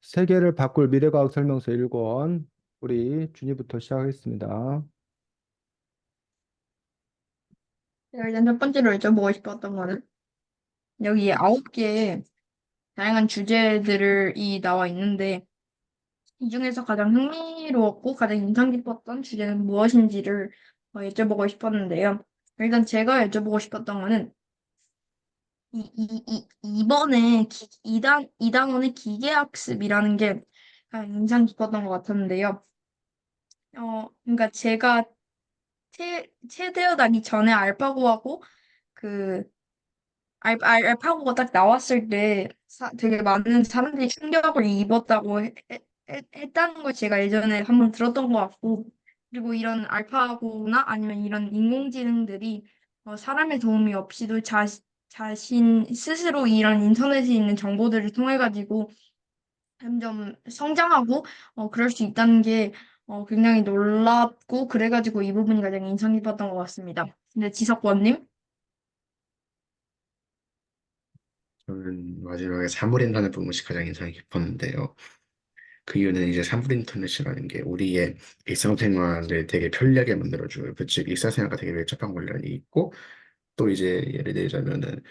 세계를 바꿀 미래과학 설명서 1권 우리 준이부터 시작하겠습니다. 제가 일단 첫 번째로 여쭤보고 싶었던 거는 여기 9개의 다양한 주제들이 나와 있는데 이 중에서 가장 흥미로웠고 가장 인상 깊었던 주제는 무엇인지를 여쭤보고 싶었는데요. 일단 제가 여쭤보고 싶었던 거는 이번에 이단원의 기계학습이라는 게 가장 인상 깊었던 것 같았는데요. 그러니까 제가 체대어 다기 전에 알파고하고 그 알파고가 딱 나왔을 때 되게 많은 사람들이 충격을 입었다고 했다는 걸 제가 예전에 한번 들었던 것 같고, 그리고 이런 알파고나 아니면 이런 인공지능들이 사람의 도움이 없이도 자신 스스로 이런 인터넷에 있는 정보들을 통해 가지고 점점 성장하고 그럴 수 있다는 게 굉장히 놀랍고 그래가지고 이 부분이 가장 인상 깊었던 것 같습니다. 근데 지석원님? 저는 마지막에 사물인터넷 부분이 가장 인상이 깊었는데요. 그 이유는 이제 사물인터넷이라는 게 우리의 일상생활을 되게 편리하게 만들어줘요. 즉, 일상생활과 되게 밀접한 관련이 있고, 또 이제 예를 들자면은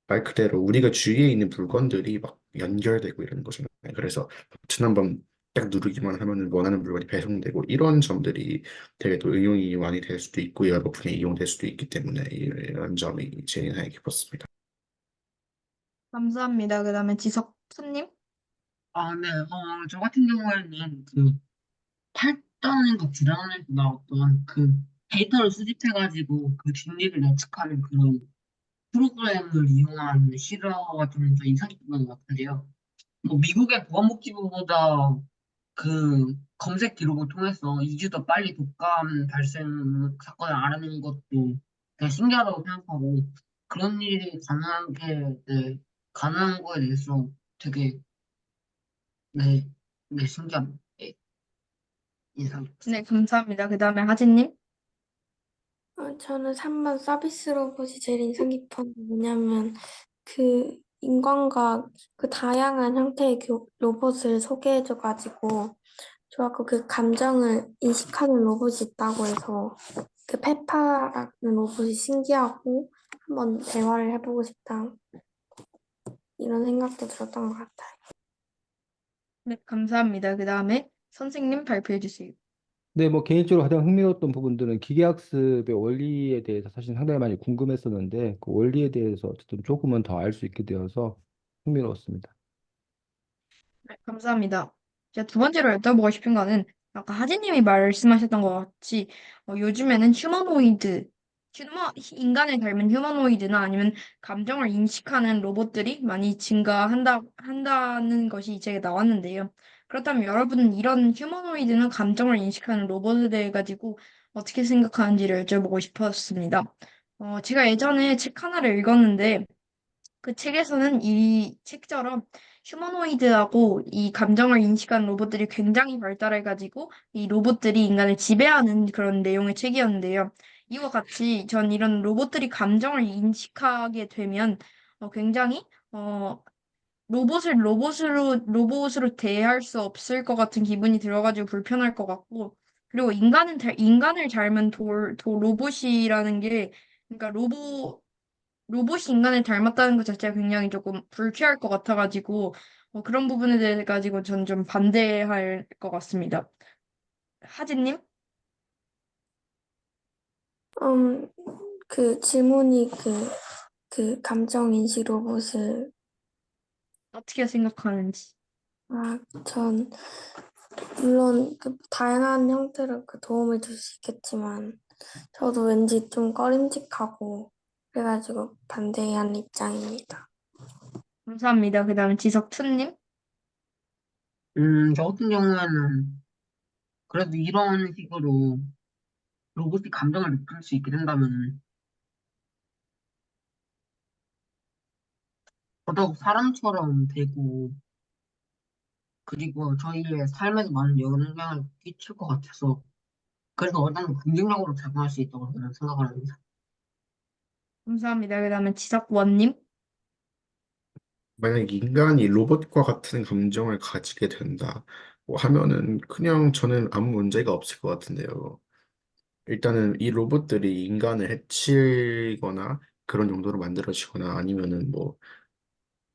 말 그대로 우리가 주위에 있는 물건들이 막 연결되고 이러는 거잖아요. 그래서 버튼 한번 딱 누르기만 하면은 원하는 물건이 배송되고 이런 점들이 되게 또 응용이 많이 될 수도 있고 여러 분야에 이용될 수도 있기 때문에 이런 점이 제일 인상이 깊었습니다. 감사합니다. 그 다음에 지석훈님? 네, 저 같은 경우에는 그 8단인가 9단에서 나왔던 그 데이터를 수집해가지고 그 뒷일을 예측하는 그런 프로그램을 이용한 실화가 좀 더 인상 깊었던 것 같은데요. 뭐 미국의 보건복지부보다 그 검색 기록을 통해서 2주 더 빨리 독감 발생 사건을 알아낸 것도 되게 신기하다고 생각하고 그런 일이 가능한 게, 네, 가능한 거에 대해서 되게, 네, 네, 신기합니다. 네, 인상 네, 깊었습니다. 감사합니다. 그 다음에 하진님? 저는 3번 서비스 로봇이 제일 인상 깊었는데 뭐냐면 그 인간과 그 다양한 형태의 로봇을 소개해줘가지고 좋았고 그 감정을 인식하는 로봇이 있다고 해서 그 페파라는 로봇이 신기하고 한번 대화를 해보고 싶다 이런 생각도 들었던 것 같아요. 네, 감사합니다. 그 다음에 선생님 발표해 주세요. 네, 뭐 개인적으로 가장 흥미로웠던 부분들은 기계학습의 원리에 대해서 사실 상당히 많이 궁금했었는데 그 원리에 대해서 어쨌든 조금은 더 알 수 있게 되어서 흥미로웠습니다. 네, 감사합니다. 제가 두 번째로 여쭤보고 싶은 거는 아까 하진님이 말씀하셨던 것 같이 요즘에는 인간을 닮은 휴머노이드나 아니면 감정을 인식하는 로봇들이 많이 한다는 것이 이 책에 나왔는데요. 그렇다면 여러분은 이런 휴머노이드나 감정을 인식하는 로봇에 대해 가지고 어떻게 생각하는지를 여쭤보고 싶었습니다. 제가 예전에 책 하나를 읽었는데 그 책에서는 이 책처럼 휴머노이드하고 이 감정을 인식하는 로봇들이 굉장히 발달해가지고 이 로봇들이 인간을 지배하는 그런 내용의 책이었는데요. 이와 같이 전 이런 로봇들이 감정을 인식하게 되면 굉장히 로봇으로 대할 수 없을 것 같은 기분이 들어가지고 불편할 것 같고 그리고 인간을 닮은 로봇이라는 게 그러니까 로봇이 인간을 닮았다는 것 자체가 굉장히 조금 불쾌할 것 같아가지고 그런 부분에 대해 가지고 전 좀 반대할 것 같습니다. 하진님? 음, 그 질문이 그 감정 인식 로봇을 어떻게 생각하는지. 전 물론 그 다양한 형태로 그 도움을 줄 수 있겠지만 저도 왠지 좀 꺼림직하고 그래가지고 반대하는 입장입니다. 감사합니다. 그 다음에 지석투님? 저 같은 경우에는 그래도 이런 식으로 로봇이 감정을 느낄 수 있게 된다면 더더욱 사람처럼 되고 그리고 저희의 삶에도 많은 영향을 끼칠 것 같아서 그래서 어느 정도 긍정적으로 작용할 수 있다고 저는 생각을 합니다. 감사합니다. 그 다음에 지석원님? 만약 인간이 로봇과 같은 감정을 가지게 된다, 뭐 하면은 그냥 저는 아무 문제가 없을 것 같은데요. 일단은 이 로봇들이 인간을 해치거나 그런 용도로 만들어지거나 아니면은 뭐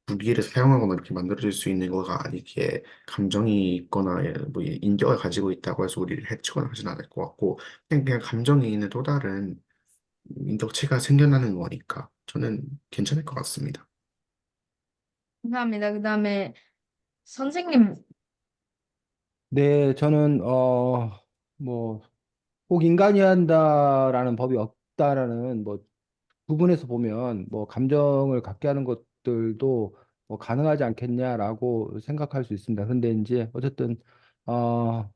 무기를 사용하거나 이렇게 만들어질 수 있는 거가 아니기에 감정이 있거나 뭐 인격을 가지고 있다고 해서 우리를 해치거나 하진 않을 것 같고 그냥 감정이 있는 또 다른 인격체가 생겨나는 거니까 저는 괜찮을 것 같습니다. 감사합니다. 그다음에 선생님, 네, 저는 뭐 꼭 인간이 한다라는 법이 없다라는 뭐 부분에서 보면 뭐 감정을 갖게 하는 것들도 뭐 가능하지 않겠냐라고 생각할 수 있습니다. 근데 이제 어쨌든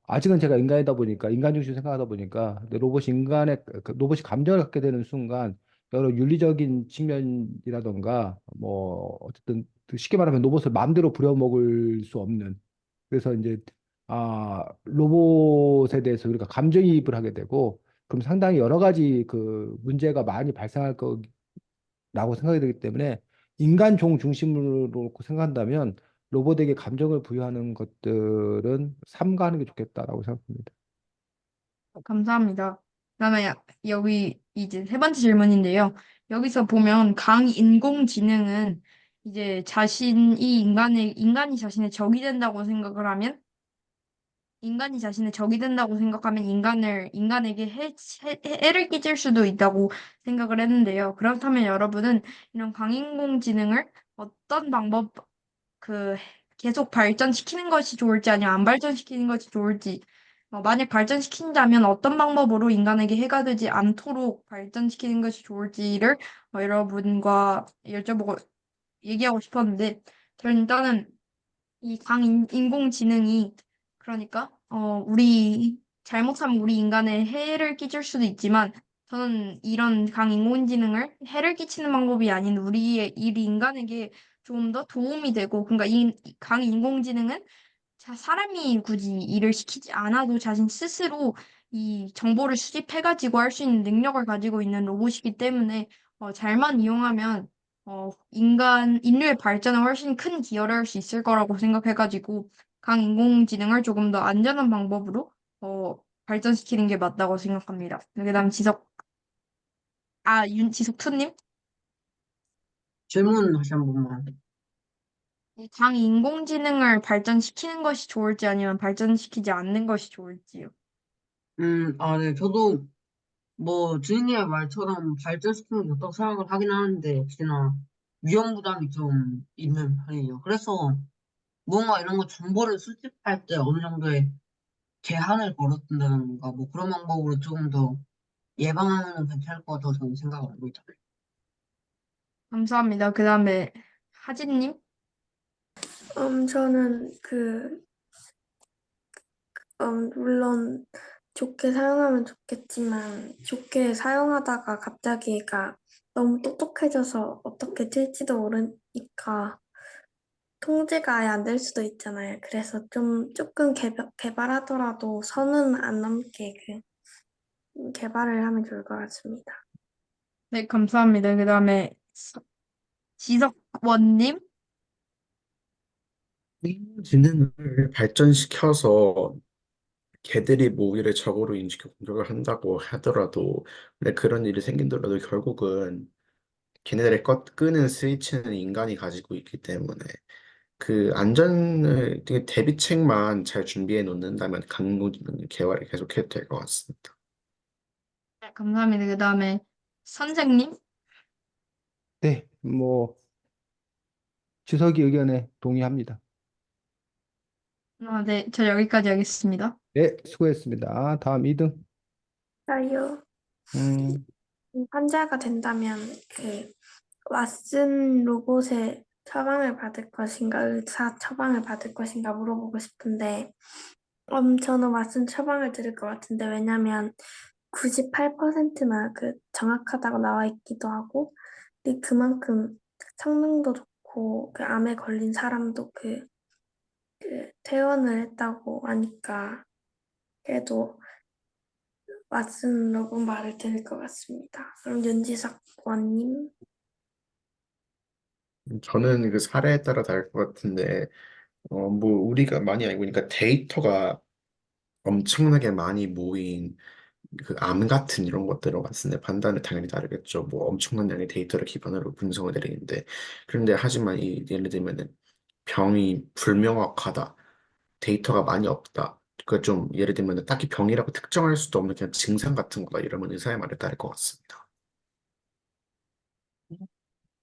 아직은 제가 인간이다 보니까 인간 중심 생각하다 보니까 근데 로봇이 감정을 갖게 되는 순간 여러 윤리적인 측면이라던가 뭐 어쨌든 그 쉽게 말하면 로봇을 마음대로 부려먹을 수 없는 그래서 이제 로봇에 대해서 우리가 감정이입을 하게 되고 그럼 상당히 여러 가지 그 문제가 많이 발생할 거라고 생각이 되기 때문에 인간 종 중심으로 놓고 생각한다면 로봇에게 감정을 부여하는 것들은 삼가하는 게 좋겠다라고 생각합니다. 감사합니다. 그다음에 여기 이제 세 번째 질문인데요. 여기서 보면 강인공지능은 이제 인간이 자신의 적이 된다고 생각을 하면 인간이 자신의 적이 된다고 생각하면 인간에게 해를 끼칠 수도 있다고 생각을 했는데요. 그렇다면 여러분은 이런 강인공지능을 어떤 그, 계속 발전시키는 것이 좋을지 아니면 안 발전시키는 것이 좋을지, 만약 발전시킨다면 어떤 방법으로 인간에게 해가 되지 않도록 발전시키는 것이 좋을지를 여러분과 여쭤보고 얘기하고 싶었는데, 저는 일단은 이 인공지능이 그러니까 우리 잘못하면 우리 인간에 해를 끼칠 수도 있지만 저는 이런 강인공지능을 해를 끼치는 방법이 아닌 우리 인간에게 좀 더 도움이 되고 그러니까 이 강인공지능은 사람이 굳이 일을 시키지 않아도 자신 스스로 이 정보를 수집해가지고 할 수 있는 능력을 가지고 있는 로봇이기 때문에 잘만 이용하면 인류의 발전에 훨씬 큰 기여를 할 수 있을 거라고 생각해가지고 강인공지능을 조금 더 안전한 방법으로 발전시키는 게 맞다고 생각합니다. 그다음 지석투님? 질문 다시 한 번만. 이 강인공지능을 발전시키는 것이 좋을지 아니면 발전시키지 않는 것이 좋을지요. 네, 저도 뭐 주인님의 말처럼 발전시키는 게 좋다고 생각을 하긴 하는데 역시나 위험 부담이 좀 있는 편이에요. 그래서 뭔가 이런 거 정보를 수집할 때 어느 정도의 제한을 걸어둔다던가 뭐 그런 방법으로 조금 더 예방하면 괜찮을 것 같다고 저는 생각을 합니다. 감사합니다. 그다음에 하진님? 저는 물론 좋게 사용하면 좋겠지만 좋게 사용하다가 갑자기 얘가 너무 똑똑해져서 어떻게 될지도 모르니까 통제가 아예 안 될 수도 있잖아요. 그래서 조금 개발하더라도 선은 안 넘게 개발을 하면 좋을 것 같습니다. 네, 감사합니다. 그다음에 지석원님? 지능을 발전시켜서 개들이 뭐 우리를 적으로 인식해 공격을 한다고 하더라도 근데 그런 일이 생긴더라도 결국은 걔네들의 끄는 스위치는 인간이 가지고 있기 때문에 그 안전을 되게 대비책만 잘 준비해 놓는다면 강국은 개발이 계속해도 될 것 같습니다. 네, 감사합니다. 그다음에 선생님? 네, 뭐 지석이 의견에 동의합니다. 네, 저 여기까지 하겠습니다. 네, 수고했습니다. 다음 2등. 나요. 음, 환자가 된다면 왓슨 로봇의 처방을 받을 것인가, 의사 처방을 받을 것인가 물어보고 싶은데, 저는 왓슨 처방을 들을 것 같은데, 왜냐면 98%나 정확하다고 나와 있기도 하고, 근데 그만큼 성능도 좋고, 암에 걸린 사람도 퇴원을 했다고 하니까, 그래도 왓슨 로봇 말을 들을 것 같습니다. 그럼 윤지석 원님. 저는 그 사례에 따라 다를 것 같은데, 뭐, 우리가 많이 알고 있으니까 데이터가 엄청나게 많이 모인 그 암 같은 이런 것들을 봤을 때 판단은 당연히 다르겠죠. 뭐 엄청난 양의 데이터를 기반으로 분석을 내리는데. 그런데 하지만 예를 들면은 병이 불명확하다. 데이터가 많이 없다. 그 좀 예를 들면 딱히 병이라고 특정할 수도 없는 그냥 증상 같은 거다 이러면 의사의 말에 따를 것 같습니다.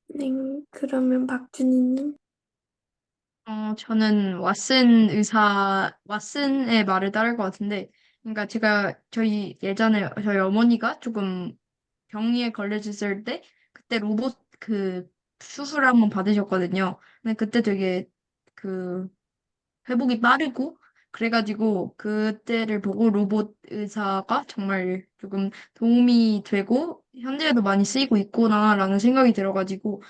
네, 그러면 박준희님. 저는 왓슨의 말을 따를 것 같은데, 그러니까 저희 어머니가 조금 병리에 걸려졌을 때, 그때 로봇 수술을 한번 받으셨거든요. 근데 그때 되게 그 회복이 빠르고, 그래가지고 그때를 보고 로봇 의사가 정말 조금 도움이 되고, 현재에도 많이 쓰이고 있구나라는 생각이 들어가지고,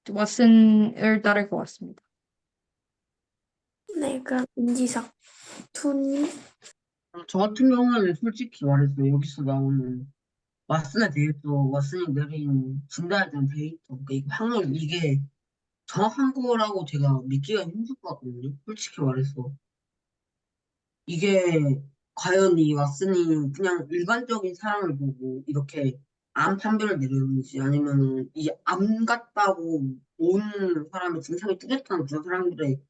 왓슨을 따를 것 같습니다. 네, 그럼 인지석 투님. 저 같은 경우에는 솔직히 말해서 여기서 나오는 왓슨에 대해서 왓슨이 내린 진단에 대한 데이터, 그러니까 이거 확률 이게 정확한 거라고 제가 믿기가 힘들 것 같거든요. 솔직히 말해서. 이게 과연 이 왓슨이 그냥 일반적인 사람을 보고 이렇게 암 판별을 내렸는지 아니면은 이 암 같다고 온 사람의 증상이 뚜렷한 그런 사람들의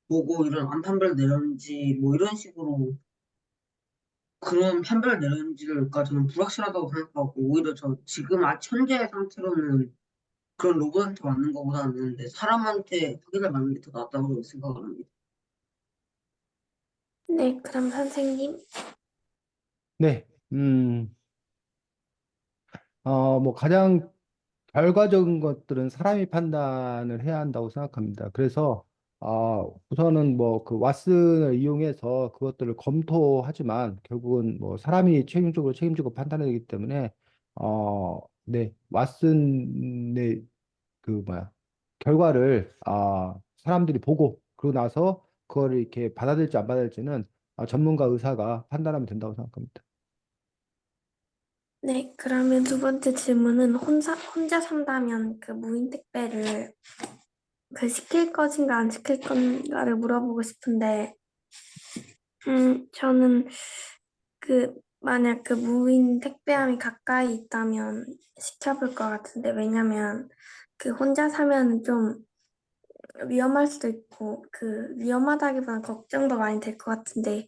보고 이런 암 판별을 내렸는지 뭐 이런 식으로 그런 판별을 내렸는지가 저는 불확실하다고 생각하고 오히려 저 지금 현재 상태로는 그런 로봇한테 맞는 것보다는 사람한테 확인을 받는 게 더 낫다고 생각을 합니다. 네, 그럼 선생님. 네, 뭐 가장 결과적인 것들은 사람이 판단을 해야 한다고 생각합니다. 그래서 우선은 뭐 그 왓슨을 이용해서 그것들을 검토하지만 결국은 뭐 사람이 최종적으로 책임지고 판단해야 되기 때문에 네, 왓슨의 그 뭐야 결과를 사람들이 보고 그러고 나서 그거를 이렇게 받아들일지 안 받아들일지는 전문가 의사가 판단하면 된다고 생각합니다. 네, 그러면 두 번째 질문은 혼자 산다면 그 무인 택배를 그 시킬 것인가 안 시킬 건가를 물어보고 싶은데, 저는 만약 그 무인 택배함이 가까이 있다면 시켜볼 것 같은데, 왜냐면 그 혼자 사면 좀 위험할 수도 있고, 위험하다기보다는 걱정도 많이 될 것 같은데,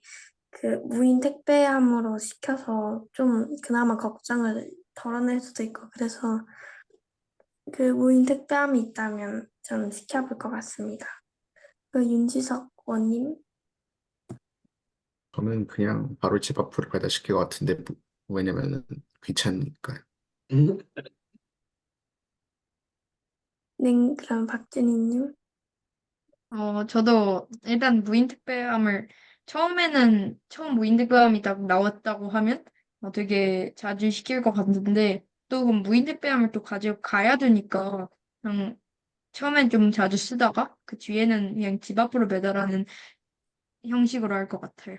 그 무인 택배함으로 시켜서 좀 그나마 걱정을 덜어낼 수도 있고, 그래서 그 무인 택배함이 있다면 저는 시켜볼 것 같습니다. 그 윤지석 원님. 저는 그냥 바로 집 앞으로 배달시킬 것 같은데, 왜냐면은 귀찮으니까요. 네, 그럼 박준희님. 저도 일단 처음 무인택배함이 딱 나왔다고 하면 되게 자주 시킬 것 같은데 또 그 무인택배함을 또 가지고 가야 되니까 그냥 처음엔 좀 자주 쓰다가 그 뒤에는 그냥 집 앞으로 배달하는 형식으로 할 것 같아요.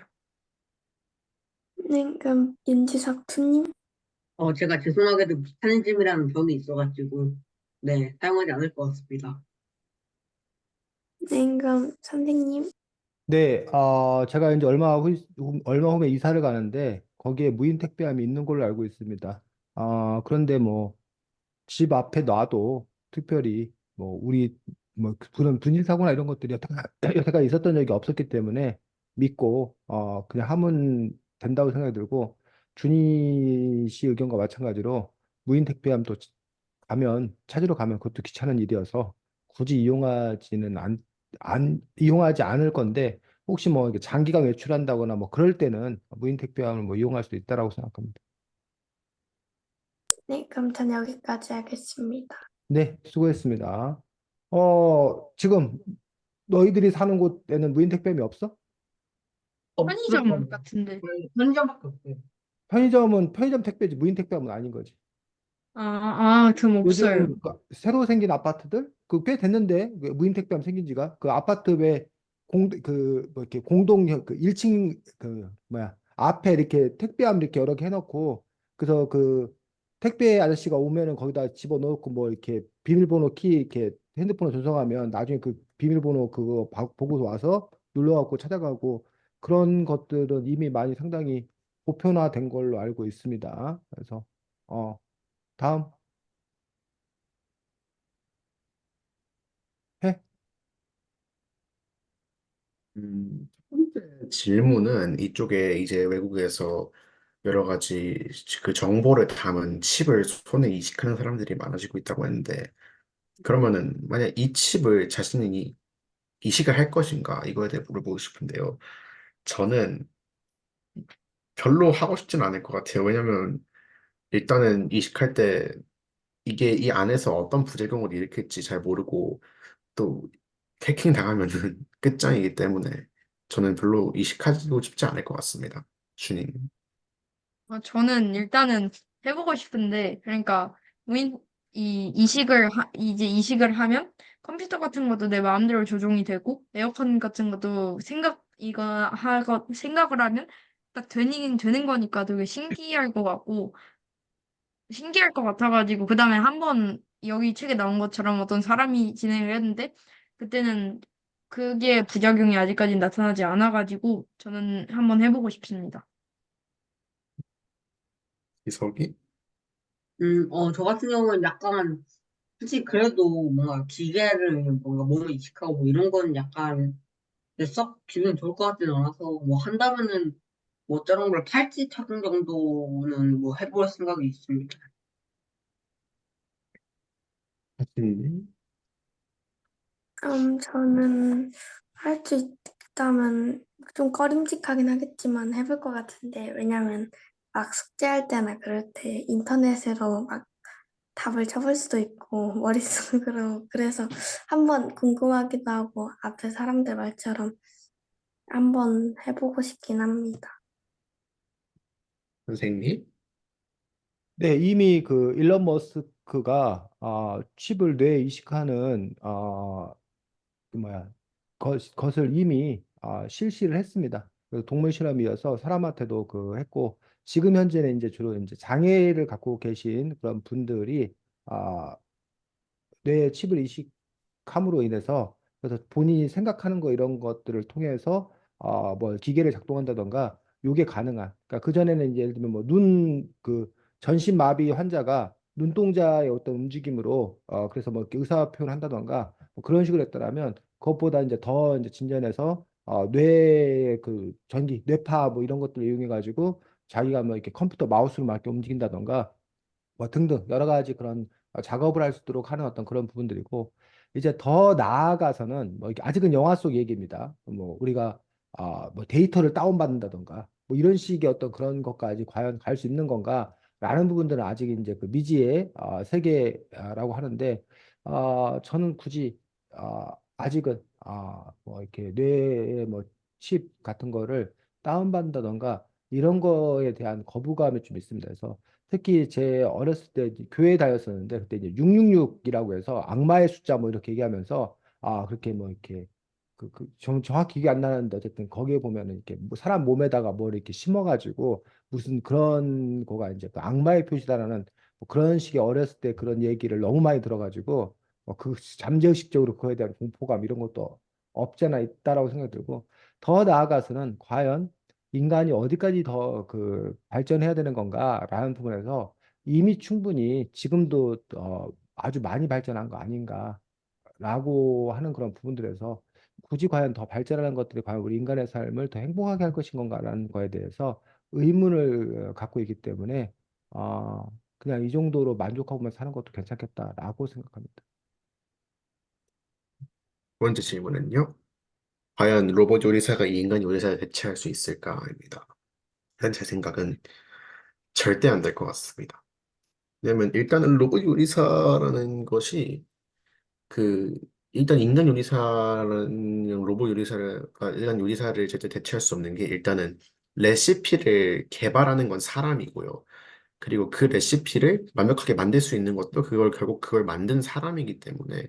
네, 그럼 윤지석 투님. 제가 죄송하게도 비타민즘이라는 병이 있어가지고, 네, 사용하지 않을 것 같습니다. 네, 그럼 선생님. 네, 제가 이제 얼마 후에 이사를 가는데 거기에 무인 택배함이 있는 걸로 알고 있습니다. 그런데 뭐 집 앞에 놔도 특별히 뭐 우리 뭐 그런 분실 사고나 이런 것들이 여태가 있었던 적이 없었기 때문에 믿고 그냥 하면 된다고 생각이 들고 준희 씨 의견과 마찬가지로 무인 택배함 또 찾으러 가면 그것도 귀찮은 일이어서 굳이 이용하지 않을 건데 혹시 뭐 이렇게 장기간 외출한다거나 뭐 그럴 때는 무인 택배함을 뭐 이용할 수도 있다라고 생각합니다. 네, 그럼 전 여기까지 하겠습니다. 네, 수고했습니다. 지금 너희들이 사는 곳에는 무인 택배함이 없어? 편의점 같은데. 편의점밖에 없어요. 편의점 택배지 무인 택배함은 아닌 거지. 좀 요즘 없어요. 새로 생긴 아파트들 그 꽤 됐는데 그 무인 택배함 생긴 지가 그 아파트 왜 뭐 이렇게 공동 그 1층 그 뭐야 앞에 이렇게 택배함 이렇게 여러 개 해놓고 그래서 그 택배 아저씨가 오면은 거기다 집어넣고 뭐 이렇게 비밀번호 키 이렇게 핸드폰을 전송하면 나중에 그 비밀번호 그거 보고서 와서 눌러갖고 찾아가고 그런 것들은 이미 많이 상당히 보편화된 걸로 알고 있습니다. 그래서 어 다음 해. 첫 번째 질문은 이쪽에 이제 외국에서 여러 가지 그 정보를 담은 칩을 손에 이식하는 사람들이 많아지고 있다고 했는데, 그러면은 만약 이 칩을 자신이 이식을 할 것인가 이거에 대해 물어보고 싶은데요. 저는 별로 하고 싶진 않을 것 같아요. 왜냐면 일단은 이식할 때 이게 이 안에서 어떤 부작용을 일으킬지 잘 모르고 또 해킹 당하면은 끝장이기 때문에 저는 별로 이식하고 싶지 않을 것 같습니다. 주님. 저는 일단은 해보고 싶은데, 그러니까, 이제 이식을 하면 컴퓨터 같은 것도 내 마음대로 조종이 되고, 에어컨 같은 것도 생각을 하면 딱 되는 거니까 되게 신기할 것 같아가지고, 그 다음에 한 번 여기 책에 나온 것처럼 어떤 사람이 진행을 했는데, 그때는 그게 부작용이 아직까지 나타나지 않아가지고, 저는 한번 해보고 싶습니다. 이석이? 저 같은 경우는 약간, 솔직히 그래도 뭔가 기계를 뭔가 몸에 이식하고 뭐 이런 건 약간 썩 기분이 좋을 것 같지는 않아서 뭐 한다면은 뭐 저런 걸 팔찌 착용 정도는 뭐 해볼 생각이 있습니다. 주님. 저는 할 수 있다면 좀 꺼림직하긴 하겠지만 해볼 것 같은데, 왜냐면 막 숙제할 때나 그럴 때 인터넷으로 막 답을 쳐볼 수도 있고 머릿속으로 그래서 한번 궁금하기도 하고 앞에 사람들 말처럼 한번 해보고 싶긴 합니다. 선생님? 네, 이미 그 일론 머스크가 칩을 뇌에 이식하는 그 뭐야 것을 이미 실시를 했습니다. 그 동물 실험이어서 사람한테도 그 했고 지금 현재는 이제 주로 이제 장애를 갖고 계신 그런 분들이 아, 뇌에 칩을 이식함으로 인해서 그래서 본인이 생각하는 거 이런 것들을 통해서 뭐 기계를 작동한다던가 요게 가능한 그러니까 그전에는 이제 예를 들면 뭐 눈 그 전신 마비 환자가 눈동자의 어떤 움직임으로 그래서 뭐 이렇게 의사 표현을 한다던가 뭐 그런 식으로 했더라면 그것보다 이제 더 이제 진전해서 뇌의 그 전기 뇌파 뭐 이런 것들을 이용해 가지고 자기가 뭐 이렇게 컴퓨터 마우스로 막 이렇게 움직인다던가 뭐 등등 여러 가지 그런 작업을 할 수 있도록 하는 어떤 그런 부분들이고 이제 더 나아가서는 뭐 이게 아직은 영화 속 얘기입니다. 뭐 우리가 뭐 데이터를 다운받는다던가 뭐 이런 식의 어떤 그런 것까지 과연 갈 수 있는 건가라는 부분들은 아직 이제 그 미지의 세계라고 하는데 저는 굳이 아직은 뭐 이렇게 뇌에 뭐 칩 같은 거를 다운받는다던가 이런 거에 대한 거부감이 좀 있습니다. 그래서 특히 제 어렸을 때 이제 교회 다녔었는데 그때 이제 666이라고 해서 악마의 숫자 뭐 이렇게 얘기하면서 그렇게 뭐 이렇게 정확히 기억이 안 나는데 어쨌든 거기에 보면은 이렇게 뭐 사람 몸에다가 뭐 이렇게 심어가지고 무슨 그런 거가 이제 그 악마의 표시다라는 뭐 그런 식의 어렸을 때 그런 얘기를 너무 많이 들어가지고 그 잠재의식적으로 그거에 대한 공포감 이런 것도 없잖아 있다라고 생각이 들고 더 나아가서는 과연 인간이 어디까지 더 그 발전해야 되는 건가라는 부분에서 이미 충분히 지금도 아주 많이 발전한 거 아닌가라고 하는 그런 부분들에서 굳이 과연 더 발전하는 것들이 과연 우리 인간의 삶을 더 행복하게 할 것인 건가라는 거에 대해서 의문을 갖고 있기 때문에 그냥 이 정도로 만족하고만 사는 것도 괜찮겠다라고 생각합니다. 두 번째 질문은요. 과연 로봇 요리사가 이 인간 요리사를 대체할 수 있을까입니다. 일단 제 생각은 절대 안 될 것 같습니다. 왜냐면 일단은 로봇 요리사라는 것이 그 일단 인간 요리사라는 로봇 요리사를 인간 요리사를 절대 대체할 수 없는 게 일단은 레시피를 개발하는 건 사람이고요. 그리고 그 레시피를 완벽하게 만들 수 있는 것도 그걸 결국 그걸 만든 사람이기 때문에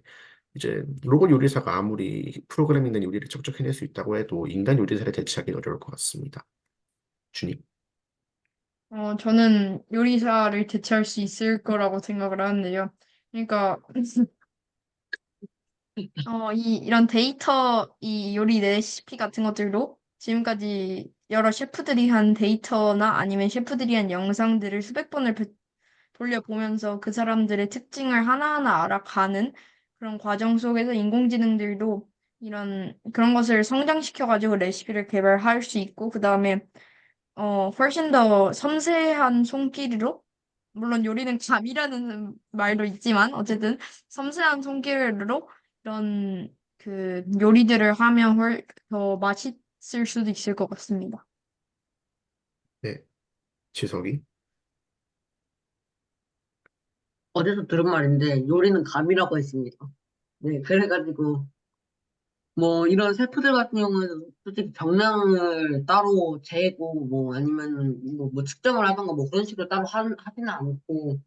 이제 로봇 요리사가 아무리 프로그래밍 된 요리를 척척 해낼 수 있다고 해도 인간 요리사를 대체하기 어려울 것 같습니다. 주님. 저는 요리사를 대체할 수 있을 거라고 생각을 하는데요. 그러니까 이런 데이터, 이 요리 레시피 같은 것들도 지금까지 여러 셰프들이 한 데이터나 아니면 셰프들이 한 영상들을 수백 번을 돌려보면서 그 사람들의 특징을 하나하나 알아가는 그런 과정 속에서 인공지능들도 이런 그런 것을 성장시켜가지고 레시피를 개발할 수 있고, 그 다음에 훨씬 더 섬세한 손길로, 물론 요리는 감이라는 말도 있지만, 어쨌든 섬세한 손길로 이런 그 요리들을 하면 더 맛있을 수도 있을 것 같습니다. 네, 지석이. 어디서 들은 말인데 요리는 감이라고 했습니다. 네, 그래가지고 뭐 이런 셰프들 같은 경우에는 솔직히 정량을 따로 재고 뭐 아니면 뭐 측정을 하던가 뭐 그런 식으로 따로 하지는 않고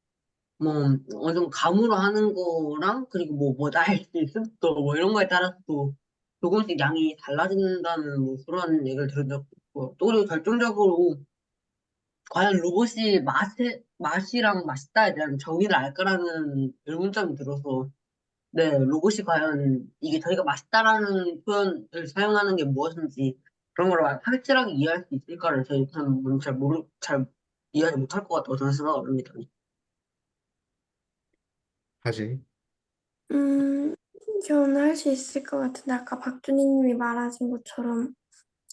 뭐 어느 정도 감으로 하는 거랑 그리고 뭐 날씨, 습도 뭐 이런 거에 따라서 또 조금씩 양이 달라진다는 뭐 그런 얘기를 들은 적도 있고 또 그리고 결정적으로 과연 로봇이 맛이랑 맛있다에 대한 정의를 알까라는 의문점이 들어서 네, 로봇이 과연 이게 저희가 맛있다라는 표현을 사용하는 게 무엇인지 그런 걸 확실하게 이해할 수 있을까를 저희는 잘 이해하지 못할 것 같다고 저는 생각합니다. 하지. 음, 저는 할 수 있을 것 같은데 아까 박준희님이 말하신 것처럼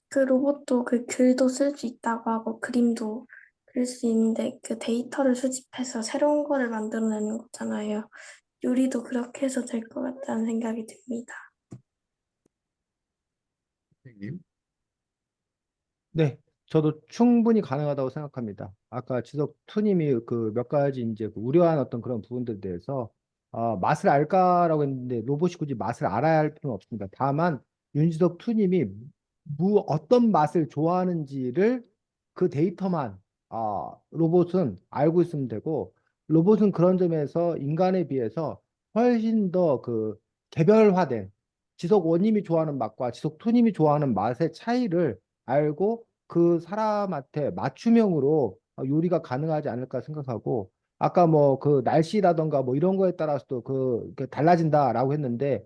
그 로봇도 그 글도 쓸 수 있다고 하고 그림도 그릴 수 있는데 그 데이터를 수집해서 새로운 거를 만들어내는 거잖아요. 요리도 그렇게 해서 될 것 같다는 생각이 듭니다. 선생님. 네, 저도 충분히 가능하다고 생각합니다. 아까 지석 투님이 그 몇 가지 이제 그 우려한 어떤 그런 부분들에 대해서 맛을 알까라고 했는데 로봇이 굳이 맛을 알아야 할 필요는 없습니다. 다만 윤지석 투님이 어떤 맛을 좋아하는지를 그 데이터만 로봇은 알고 있으면 되고 로봇은 그런 점에서 인간에 비해서 훨씬 더 그 개별화된 지석 원님이 좋아하는 맛과 지석 투님이 좋아하는 맛의 차이를 알고 그 사람한테 맞춤형으로 요리가 가능하지 않을까 생각하고 아까 뭐 그 날씨라던가 뭐 이런 거에 따라서도 그 달라진다라고 했는데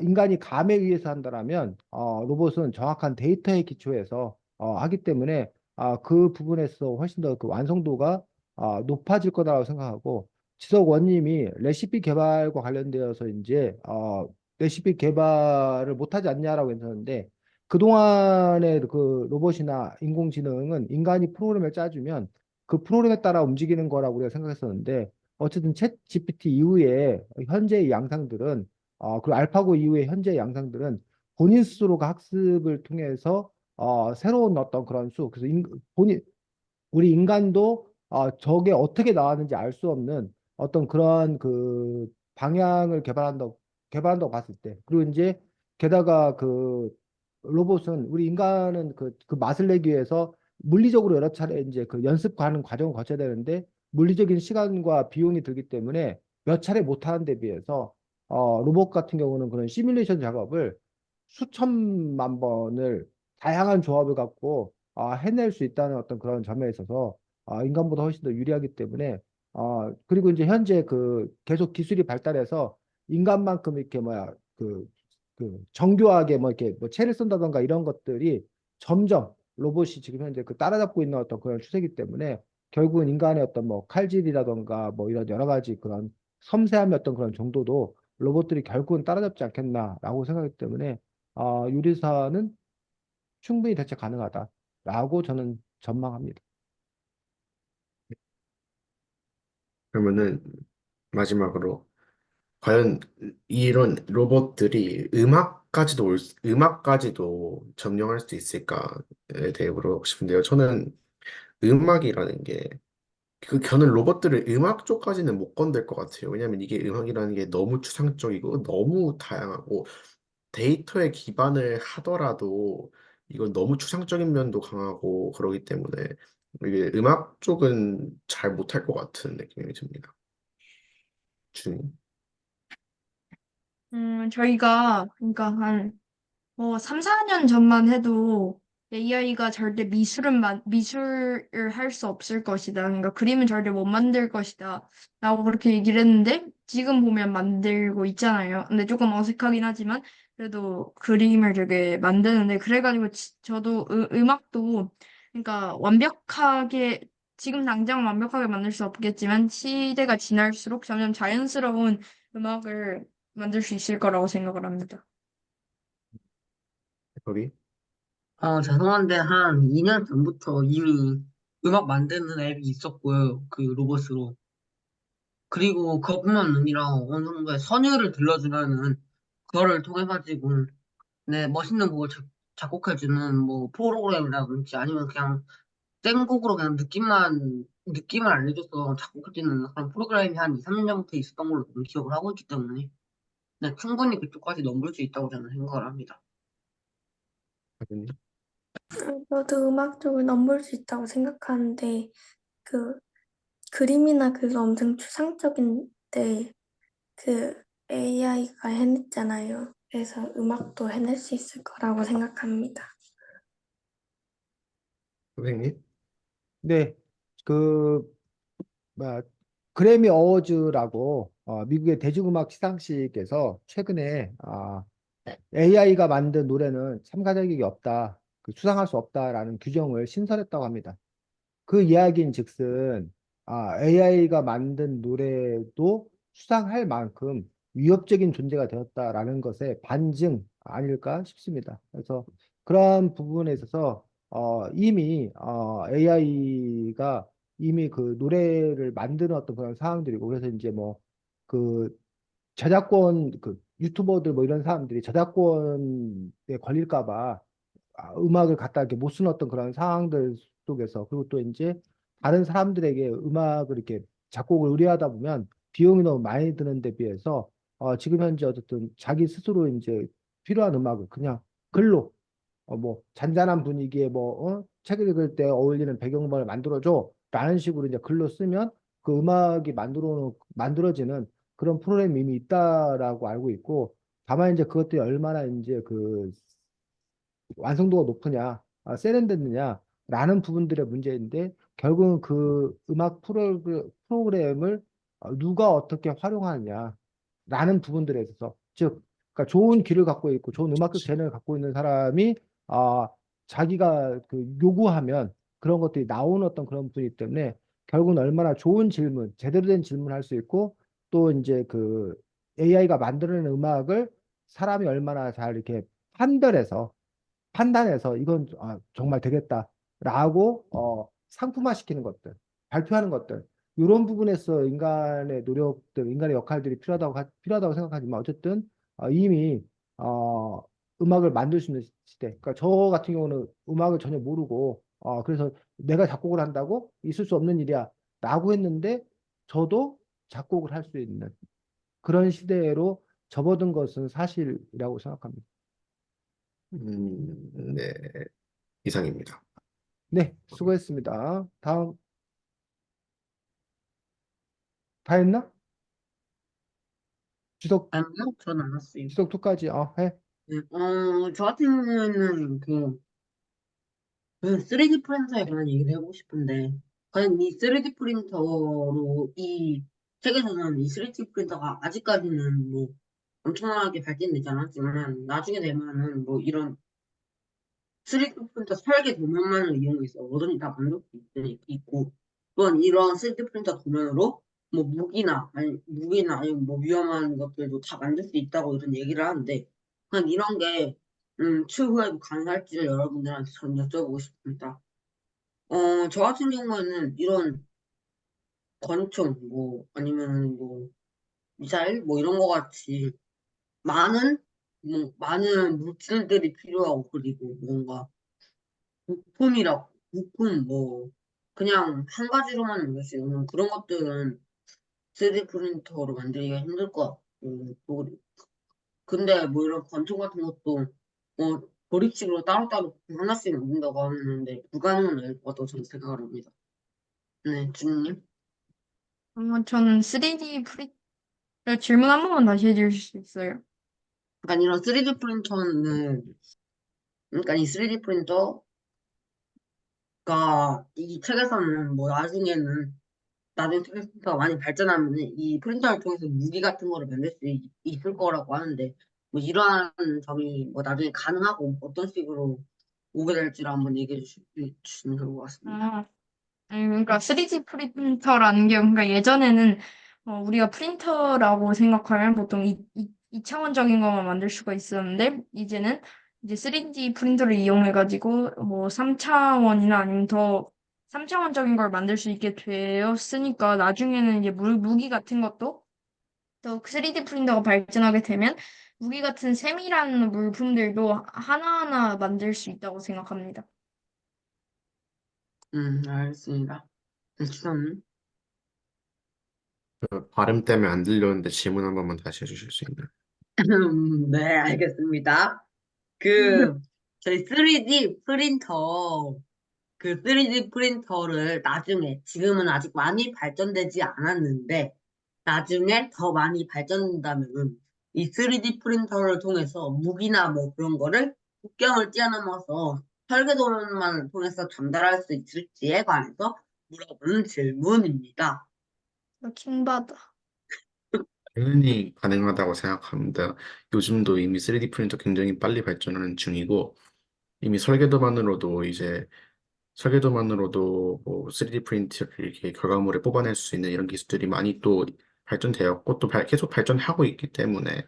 인간이 감에 의해서 한다라면 로봇은 정확한 데이터에 기초해서 하기 때문에 그 부분에서 훨씬 더 그 완성도가 높아질 거다라고 생각하고 지석 원님이 레시피 개발과 관련되어서 이제 레시피 개발을 못하지 않냐라고 했었는데 그동안의 그 로봇이나 인공지능은 인간이 프로그램을 짜주면 그 프로그램에 따라 움직이는 거라고 우리가 생각했었는데 어쨌든 챗 GPT 이후에 현재의 양상들은 그리고 알파고 이후의 현재의 양상들은 본인 스스로가 학습을 통해서 새로운 어떤 그런 그래서 본인 우리 인간도 저게 어떻게 나왔는지 알 수 없는 어떤 그런 그 방향을 개발한다고 봤을 때 그리고 이제 게다가 그 로봇은 우리 인간은 그 맛을 내기 위해서 물리적으로 여러 차례 이제 그 연습하는 과정을 거쳐야 되는데 물리적인 시간과 비용이 들기 때문에 몇 차례 못하는 데 비해서 로봇 같은 경우는 그런 시뮬레이션 작업을 수천만 번을 다양한 조합을 갖고 해낼 수 있다는 어떤 그런 점에 있어서 인간보다 훨씬 더 유리하기 때문에 그리고 이제 현재 그 계속 기술이 발달해서 인간만큼 이렇게 뭐야 그 정교하게 뭐 이렇게 뭐 채를 쓴다던가 이런 것들이 점점 로봇이 지금 현재 그 따라잡고 있는 어떤 그런 추세이기 때문에 결국은 인간의 어떤 뭐 칼질이라던가 뭐 이런 여러 가지 그런 섬세함의 어떤 그런 정도도 로봇들이 결국은 따라잡지 않겠나라고 생각하기 때문에 요리사는 충분히 대체 가능하다라고 저는 전망합니다. 그러면은 마지막으로 과연 이런 로봇들이 음악까지도 점령할 수 있을까에 대해 물어보고 싶은데요. 저는 음악이라는 게 저는 로봇들을 음악 쪽까지는 못 건들 것 같아요. 왜냐하면 이게 음악이라는 게 너무 추상적이고 너무 다양하고 데이터에 기반을 하더라도 이건 너무 추상적인 면도 강하고 그러기 때문에 이게 음악 쪽은 잘 못할 것 같은 느낌이 듭니다. 중. 저희가, 그러니까 3, 4년 전만 해도 AI가 절대 미술을 할 수 없을 것이다. 그러니까 그림은 절대 못 만들 것이다. 라고 그렇게 얘기를 했는데 지금 보면 만들고 있잖아요. 근데 조금 어색하긴 하지만 그래도 그림을 되게 만드는데 그래가지고 저도 음악도 그러니까 완벽하게 지금 당장 완벽하게 만들 수 없겠지만 시대가 지날수록 점점 자연스러운 음악을 만들 수 있을 거라고 생각을 합니다. 거기 죄송한데 한 2년 전부터 이미 음악 만드는 앱이 있었고요. 그 로봇으로. 그리고 그것뿐만 아니라 어느 정도의 선율을 들려주면은 그거를 통해 가지고 네, 멋있는 곡을 작곡해주는 뭐 프로그램이라든지 아니면 그냥 땡곡으로 그냥 느낌을 알려줘서 작곡해주는 그런 프로그램이 한 2, 3년부터 있었던 걸로 저는 기억을 하고 있기 때문에 네, 충분히 그쪽까지 넘볼 수 있다고 저는 생각을 합니다. 하더니 저도 음악 쪽을 넘볼 수 있다고 생각하는데 그 그림이나 그거 엄청 추상적인데 그 AI가 해냈잖아요. 그래서 음악도 해낼 수 있을 거라고 생각합니다. 선생님, 네, 그 뭐, 그래미 어워즈라고 미국의 대중음악 시상식에서 최근에 AI가 만든 노래는 참가 자격이 없다, 수상할 수 없다라는 규정을 신설했다고 합니다. 그 이야기인 즉슨 AI가 만든 노래도 수상할 만큼 위협적인 존재가 되었다라는 것의 반증 아닐까 싶습니다. 그래서 그런 부분에 있어서 이미 AI가 이미 그 노래를 만드는 어떤 그런 상황들이고 그래서 이제 뭐 그 저작권 유튜버들 뭐 이런 사람들이 저작권에 걸릴까 봐 음악을 갖다 이렇게 못 쓰는 어떤 그런 상황들 속에서 그리고 또 이제 다른 사람들에게 음악을 이렇게 작곡을 의뢰하다 보면 비용이 너무 많이 드는 데 비해서 지금 현재 어쨌든 자기 스스로 이제 필요한 음악을 그냥 글로 뭐 잔잔한 분위기에 뭐 책을 읽을 때 어울리는 배경음악을 만들어줘 라는 식으로 이제 글로 쓰면 그 음악이 만들어지는 그런 프로그램이 이미 있다라고 알고 있고 다만 이제 그것들이 얼마나 이제 그 완성도가 높으냐, 세련됐느냐라는 부분들의 문제인데 결국은 그 음악 프로그램을 누가 어떻게 활용하느냐라는 부분들에 있어서 즉, 그러니까 좋은 귀를 갖고 있고 좋은 음악적 재능을 갖고 있는 사람이 아, 자기가 그 요구하면 그런 것들이 나오는 어떤 그런 분이기 때문에 결국은 얼마나 좋은 질문, 제대로 된 질문을 할 수 있고 또 이제 그 AI가 만들어낸 음악을 사람이 얼마나 잘 이렇게 판별해서 판단해서 이건 정말 되겠다라고 상품화시키는 것들, 발표하는 것들 이런 부분에서 인간의 노력들, 인간의 역할들이 필요하다고 생각하지만 어쨌든 이미 어, 음악을 만들 수 있는 시대. 그러니까 저 같은 경우는 음악을 전혀 모르고 그래서 내가 작곡을 한다고 있을 수 없는 일이야라고 했는데 저도 작곡을 할 수 있는 그런 시대로 접어든 것은 사실이라고 생각합니다. 네, 이상입니다. 네, 수고했습니다. 다음, 다 했나? 주석, 아니요, 전 안 왔어요. 주석 2까지, 해. 네, 저 같은 경우에는 그 3D 프린터에 관한 얘기를 해보고 싶은데, 과연 이 3D 프린터로 이 세계에서는 이 3D 프린터가 아직까지는 뭐 엄청나게 발전되지 않았지만, 나중에 되면은 뭐 이런 3D 프린터 설계 도면만을 이용해서 뭐든지 다 만들 수 있고, 또한 이런 3D 프린터 도면으로 뭐 무기나 아니면 뭐 위험한 것들도 다 만들 수 있다고 이런 얘기를 하는데, 그냥 이런 게, 추후에도 가능할지를 여러분들한테 전 여쭤보고 싶습니다. 저 같은 경우에는 이런 권총, 뭐, 아니면 뭐, 미사일, 뭐 이런 거 같이 많은, 많은 물질들이 필요하고, 그리고 뭔가 부품, 뭐, 그냥 한 가지로만 만들 수 있는 그런 것들은 3D 프린터로 만들기가 힘들 것 같고, 근데 뭐 이런 권총 같은 것도, 조립식으로 따로따로 하나씩 만든다고 하는데, 불가능은 아닐 것 같다고 저는 생각을 합니다. 네, 주님. 저는 3D 질문 한 번만 다시 해주실 수 있어요? 그러니까 이런 3D 프린터는, 그러니까 이 3D 프린터, 그러니까 이 책에서는 뭐 나중에 프린터가 많이 발전하면 이 프린터를 통해서 무기 같은 거를 만들 수 있을 거라고 하는데 뭐 이러한 점이 뭐 나중에 가능하고 어떤 식으로 오게 될지를 한번 주시면 좋을 것 같습니다. 아, 그러니까 3D 프린터라는 게 그러니까 예전에는 우리가 프린터라고 생각하면 보통 이차원적인 것만 만들 수가 있었는데 이제는 이제 3D 프린터를 이용해 가지고 뭐 3차원이나 아니면 더 3차원적인 걸 만들 수 있게 되었으니까 나중에는 이제 무기 같은 것도 또 3D 프린터가 발전하게 되면 무기 같은 세밀한 물품들도 하나하나 만들 수 있다고 생각합니다. 알겠습니다. 네, 추천은? 발음 때문에 안 들렸는데 질문 한 번만 다시 해주실 수 있나요? 네, 알겠습니다. 그, 저희 3D 프린터, 그 3D 프린터를 나중에, 지금은 아직 많이 발전되지 않았는데, 나중에 더 많이 발전된다면, 이 3D 프린터를 통해서 무기나 뭐 그런 거를 국경을 뛰어넘어서 설계도만 통해서 전달할 수 있을지에 관해서 물어보는 질문입니다. 킹받아. 당연히 가능하다고 생각합니다. 요즘도 이미 3D 프린터 굉장히 빨리 발전하는 중이고, 이미 설계도만으로도 뭐 3D 프린트를 이렇게 결과물을 뽑아낼 수 있는 이런 기술들이 많이 또 발전되었고, 또 계속 발전하고 있기 때문에,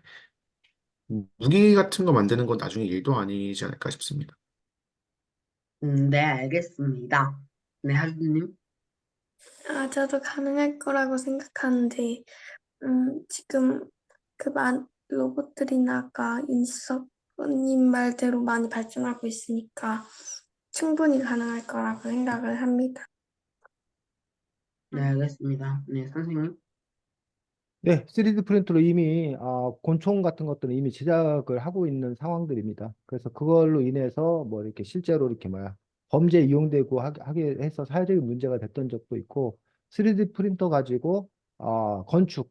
무기 같은 거 만드는 건 나중에 일도 아니지 않을까 싶습니다. 네, 알겠습니다. 네, 하주님. 저도 가능할 거라고 생각하는데, 지금 로봇들이나 아까 인수석님 말대로 많이 발전하고 있으니까 충분히 가능할 거라고 생각을 합니다. 네, 알겠습니다. 네, 선생님. 네, 3D 프린터로 이미 곤충 같은 것들은 이미 제작을 하고 있는 상황들입니다. 그래서 그걸로 인해서 뭐 이렇게 실제로 이렇게 뭐야 범죄에 이용되고 하게 해서 사회적인 문제가 됐던 적도 있고 3D 프린터 가지고 건축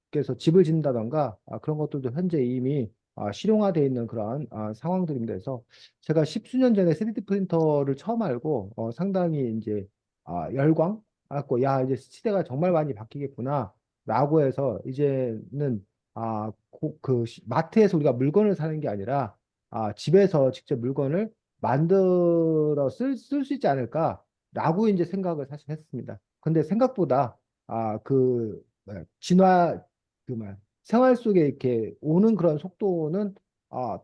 그래서 집을 짓는다던가 그런 것들도 현재 이미 실용화되어 있는 그러한 상황들입니다. 그래서 제가 십수년 전에 3D 프린터를 처음 알고 상당히 이제 열광? 야 이제 시대가 정말 많이 바뀌겠구나 라고 해서 이제는 마트에서 우리가 물건을 사는 게 아니라 집에서 직접 물건을 만들어 쓸 수 있지 않을까 라고 이제 생각을 사실 했습니다. 근데 생각보다 뭐야, 생활 속에 이렇게 오는 그런 속도는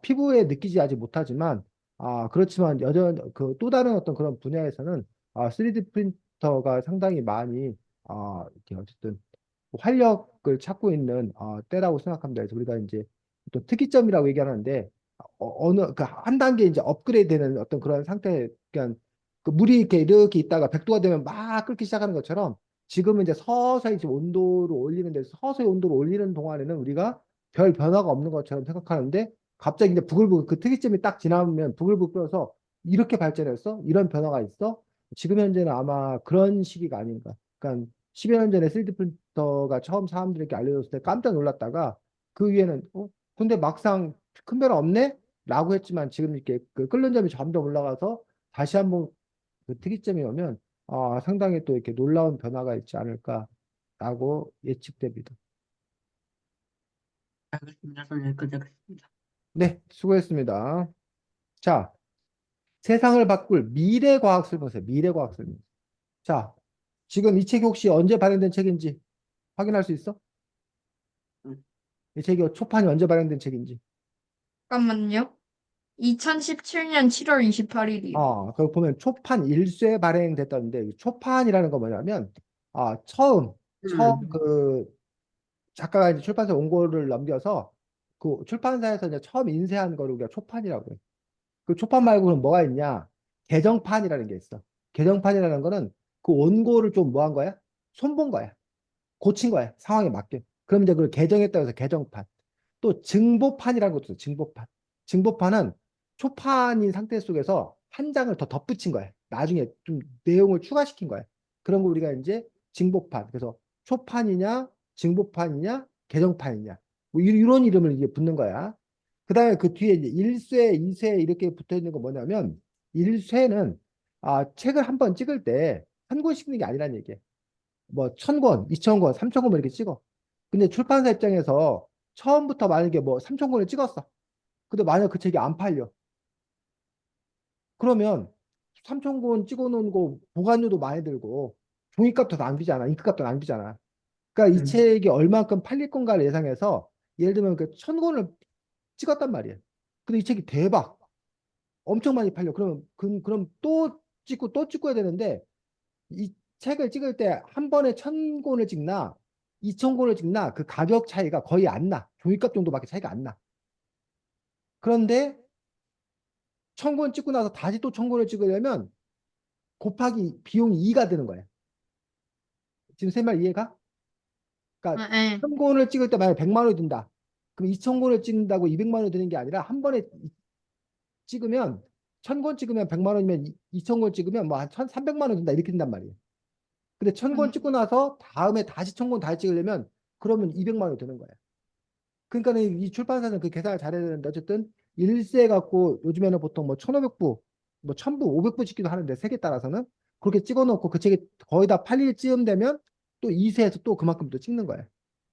피부에 느끼지 아직 못하지만 그렇지만 그 또 다른 어떤 그런 분야에서는 3D 프린터가 상당히 많이 이렇게 어쨌든 활력을 찾고 있는 때라고 생각합니다. 그래서 우리가 이제 또 특이점이라고 얘기하는데 어느 그 한 단계 이제 업그레이드되는 어떤 그런 상태, 그러니까 그 물이 이렇게 있다가 100도가 되면 막 끓기 시작하는 것처럼 지금은 이제 서서히 지금 온도를 올리는데 서서히 온도를 올리는 동안에는 우리가 별 변화가 없는 것처럼 생각하는데 갑자기 이제 부글부글 그 특이점이 딱 지나면 부글부글 끓어서 이렇게 발전했어? 이런 변화가 있어? 지금 현재는 아마 그런 시기가 아닌가. 그러니까 10여 년 전에 3D 프린터가 처음 사람들에게 알려졌을 때 깜짝 놀랐다가 그 위에는 근데 막상 큰 변화 없네? 라고 했지만 지금 이렇게 그 끓는 점이 점점 올라가서 다시 한번 그 특이점이 오면 상당히 또 이렇게 놀라운 변화가 있지 않을까라고 예측됩니다. 알겠습니다. 저는 여기까지 하겠습니다. 네, 수고했습니다. 자, 세상을 바꿀 미래 과학 설명서, 미래 과학 설명서. 자, 지금 이 책이 혹시 언제 발행된 책인지 확인할 수 있어? 음, 이 책이 초판이 언제 발행된 책인지. 잠깐만요. 2017년 7월 28일이요. 그 보면 초판 1쇄 발행됐다는데 이 초판이라는 건 뭐냐면 처음 음, 그 작가가 이제 출판사 원고를 넘겨서 그 출판사에서 이제 처음 인쇄한 거를 우리가 초판이라고 해. 그 초판 말고는 뭐가 있냐? 개정판이라는 게 있어. 개정판이라는 거는 그 원고를 좀 뭐 한 거야? 손본 거야. 고친 거야. 상황에 맞게. 그럼 이제 그걸 개정했다고 해서 개정판. 또 증보판이라는 것도 있어. 증보판. 증보판은 초판인 상태 속에서 한 장을 더 덧붙인 거야. 나중에 좀 내용을 추가시킨 거야. 그런 거 우리가 이제 증보판. 그래서 초판이냐, 증보판이냐, 개정판이냐. 뭐 이런 이름을 이제 붙는 거야. 그다음에 그 뒤에 이제 1쇄, 2쇄 이렇게 붙어 있는 거 뭐냐면 1쇄는 책을 한 번 찍을 때 한 권 찍는 게 아니란 얘기예요. 뭐 1,000권, 2,000권, 3,000권 뭐 이렇게 찍어. 근데 출판사 입장에서 처음부터 만약에 뭐 3,000권을 찍었어. 근데 만약 그 책이 안 팔려. 그러면 3,000권 찍어놓은 거 보관료도 많이 들고 종이값도 낭비잖아. 잉크값도 낭비잖아. 그러니까 이 음, 책이 얼만큼 팔릴 건가를 예상해서 예를 들면 그 1,000권을 찍었단 말이에요. 근데 이 책이 대박. 엄청 많이 팔려. 그럼 또 찍고 또 찍어야 되는데 이 책을 찍을 때 한 번에 1,000권을 찍나 2,000권을 찍나 그 가격 차이가 거의 안 나. 종이값 정도밖에 차이가 안 나. 그런데 1,000권 찍고 나서 다시 또 1,000권을 찍으려면 곱하기 비용이 2가 되는 거야. 지금 제 말 이해가? 그러니까 예. 1,000권을 찍을 때 만약 100만 원이 든다. 그럼 2,000권을 찍는다고 200만 원이 드는 게 아니라 한 번에 찍으면 1,000권 찍으면 100만 원이면 2,000권 찍으면 뭐 한 1,300만 원 든다 이렇게 된단 말이에요. 근데 1,000권 찍고 나서 다음에 다시 1,000권 다시 찍으려면 그러면 200만 원이 드는 거예요. 그러니까 이 출판사는 그 계산을 잘해야 되는데 어쨌든 일세 갖고 요즘에는 보통 뭐 1,500부, 뭐 1,000부, 500부 찍기도 하는데 색에 따라서는 그렇게 찍어놓고 그 책이 거의 다 팔릴 즈음 되면 또 2세에서 또 그만큼 또 찍는 거예요.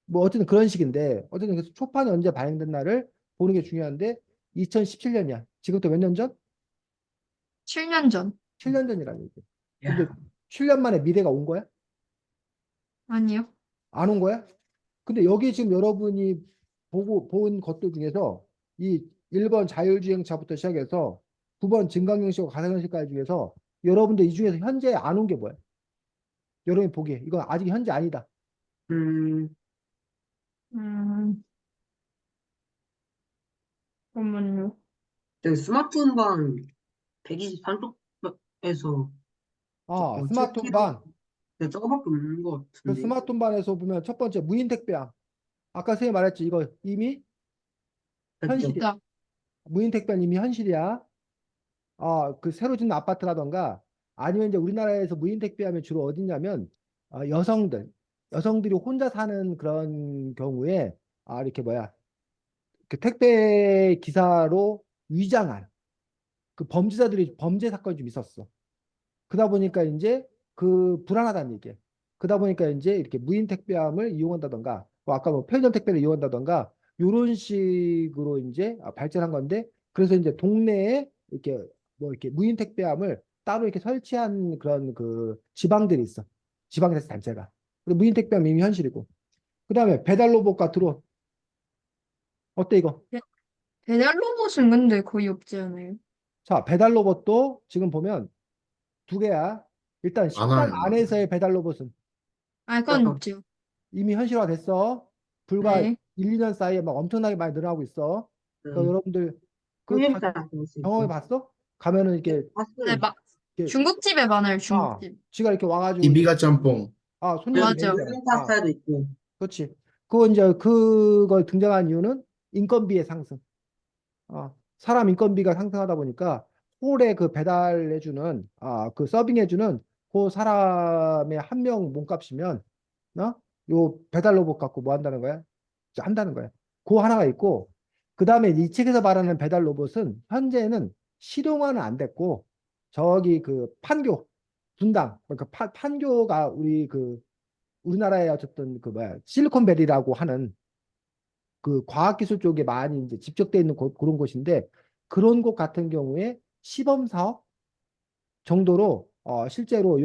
뭐 어쨌든 그런 식인데 어쨌든 그래서 초판이 언제 발행된 날을 보는 게 중요한데 2017년이야. 지금부터 몇 년 전? 7년 전. 7년 전이라는 얘기. 근데 야, 7년 만에 미래가 온 거야? 아니요. 안 온 거야? 근데 여기 지금 여러분이 보고 본 것들 중에서 이 1번 자율주행차부터 시작해서 9번 증강현실과 가상현실까지 중에서 여러분들 이 중에서 현재 안 온 게 뭐야? 여러분이 보기에 이건 아직 현재 아니다. 음, 음, 잠깐만요. 저기 스마트폰방 123쪽에서 스마트폰 체크해도 반. 저거밖에 없는 것 그 같은데. 스마트폰 반에서 보면 첫 번째 무인 택배함. 아까 선생님 말했지 이거 이미 됐죠? 현실이야. 있다. 무인 택배는 이미 현실이야. 그 새로 짓는 아파트라던가 아니면 이제 우리나라에서 무인 택배하면 주로 어디냐면 여성들이 혼자 사는 그런 경우에 이렇게 뭐야 그 택배 기사로 위장한 그 범죄자들이 범죄 사건이 좀 있었어. 그러다 보니까 이제 그 불안하다는 얘기야. 그러다 보니까 이제 이렇게 무인 택배함을 이용한다던가, 뭐 아까 뭐 편의점 택배를 이용한다던가, 이런 식으로 이제 발전한 건데, 그래서 이제 동네에 이렇게 뭐 이렇게 무인 택배함을 따로 이렇게 설치한 그런 그 지방들이 있어. 지방자치 단체가. 근데 무인 택배함 이미 현실이고. 그다음에 배달 로봇과 드론. 어때 이거? 배- 배달 로봇은 근데 거의 없지 않아요? 자, 배달 로봇도 지금 보면 두 개야. 일단 안 식당 하는 거예요. 안에서의 배달 로봇은 아, 그건 있죠. 이미 현실화됐어. 불과 네. 1, 2년 사이에 막 엄청나게 많이 늘어나고 있어. 그러니까 여러분들 그 다 삼겹살 구울 수 경험해 있고. 봤어? 가면은 네, 이렇게 네, 봤어요. 이렇게 중국집에 많아요, 중국집. 쥐가 이렇게 와가지고 이제 이비가 짬뽕. 손님들 맞아. 먹이잖아. 굴 파스타도 있고. 그렇지. 그거 이제 그걸 등장한 이유는 인건비의 상승. 사람 인건비가 상승하다 보니까 홀에 그 배달해주는 그 서빙해주는 그 사람의 한 명 몸값이면 요 배달 로봇 갖고 뭐 한다는 거야? 한다는 거야. 그 하나가 있고 그 다음에 이 책에서 말하는 배달 로봇은 현재는 실용화는 안 됐고 저기 그 판교 분당 그러니까 판교가 우리나라의 어쨌든 그 뭐야 실리콘밸리라고 하는 그 과학기술 쪽에 많이 이제 집적돼 있는 그런 곳인데 그런 곳 같은 경우에 시범 사업 정도로 실제로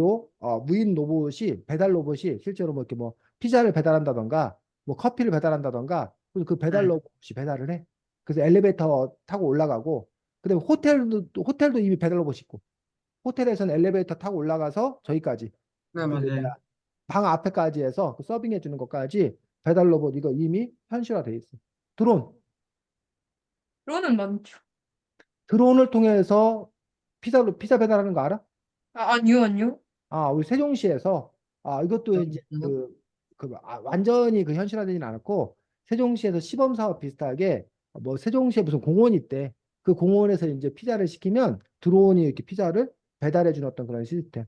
무인 로봇이 배달 로봇이 실제로 뭐 이렇게 뭐 피자를 배달한다던가 뭐 커피를 배달한다던가 그래서 그 배달 네, 로봇이 배달을 해. 그래서 엘리베이터 타고 올라가고 그다음에 호텔도 이미 배달 로봇이 있고 호텔에서는 엘리베이터 타고 올라가서 저희까지 네, 그 맞아요. 뭐야 방 앞에까지 해서 그 서빙해 주는 것까지 배달 로봇 이거 이미 현실화돼 있어. 드론 그거는 많죠. 드론을 통해서 피자 배달하는 거 알아? 아니요, 아니요. 우리 세종시에서 이것도 이제 네, 완전히 그 현실화되지는 않았고 세종시에서 시범 사업 비슷하게 뭐 세종시에 무슨 공원이 있대. 그 공원에서 이제 피자를 시키면 드론이 이렇게 피자를 배달해 주는 어떤 그런 시스템으로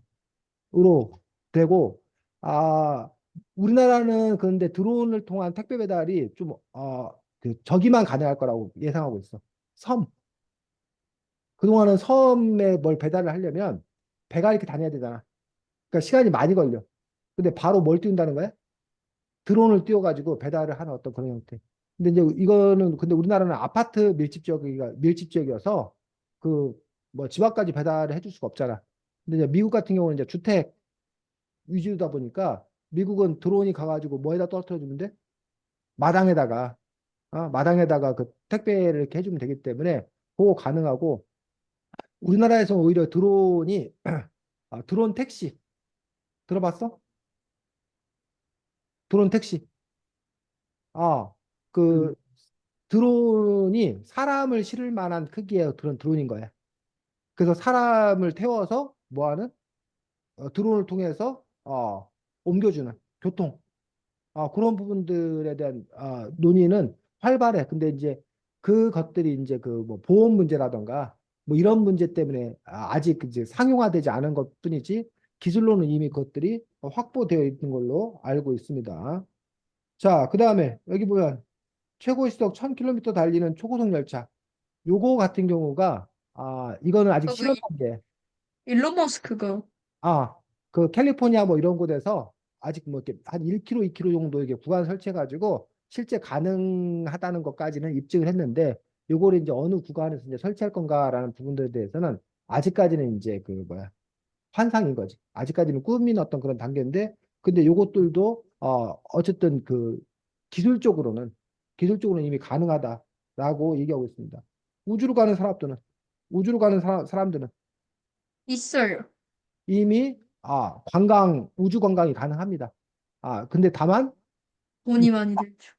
되고 아 우리나라는 그런데 드론을 통한 택배 배달이 좀 저기만 가능할 거라고 예상하고 있어. 섬. 그동안은 섬에 뭘 배달을 하려면 배가 이렇게 다녀야 되잖아. 그러니까 시간이 많이 걸려. 근데 바로 뭘 띄운다는 거야? 드론을 띄워가지고 배달을 하는 어떤 그런 형태. 근데 이제 이거는 근데 우리나라는 아파트 밀집 지역이어서 그 뭐 집 앞까지 배달을 해줄 수가 없잖아. 근데 이제 미국 같은 경우는 이제 주택 위주다 보니까 미국은 드론이 가가지고 뭐에다 떨어뜨려 주는데 마당에다가 그 택배를 이렇게 해주면 되기 때문에 그거 가능하고 우리나라에서 오히려 드론이 드론 택시 들어봤어? 드론 택시. 아, 그 그, 드론이 사람을 실을 만한 크기의 그런 드론인 거야. 그래서 사람을 태워서 뭐하는 드론을 통해서 옮겨주는 교통 그런 부분들에 대한 논의는 활발해. 근데 이제 그것들이 이제 그 뭐 보험 문제라던가 뭐 이런 문제 때문에 아직 이제 상용화되지 않은 것뿐이지 기술로는 이미 그것들이 확보되어 있는 걸로 알고 있습니다. 자, 그다음에 여기 보면 최고 시속 1000km 달리는 초고속 열차. 요거 같은 경우가 이거는 아직 그 실험 단계. 일론 머스크가 아, 그 캘리포니아 뭐 이런 곳에서 아직 뭐 이렇게 한 1km, 2km 정도 이게 구간 설치해가지고 실제 가능하다는 것까지는 입증을 했는데 요거를 이제 어느 구간에서 이제 설치할 건가라는 부분들에 대해서는 아직까지는 이제 그 뭐야 환상인 거지. 아직까지는 꿈인 어떤 그런 단계인데 근데 요것들도 어쨌든 그 기술적으로는 기술적으로는 이미 가능하다라고 얘기하고 있습니다. 우주로 가는 사람들은 우주로 가는 사람들은 있어요. 이미 우주 관광이 가능합니다. 근데 다만 돈이 많이 들죠.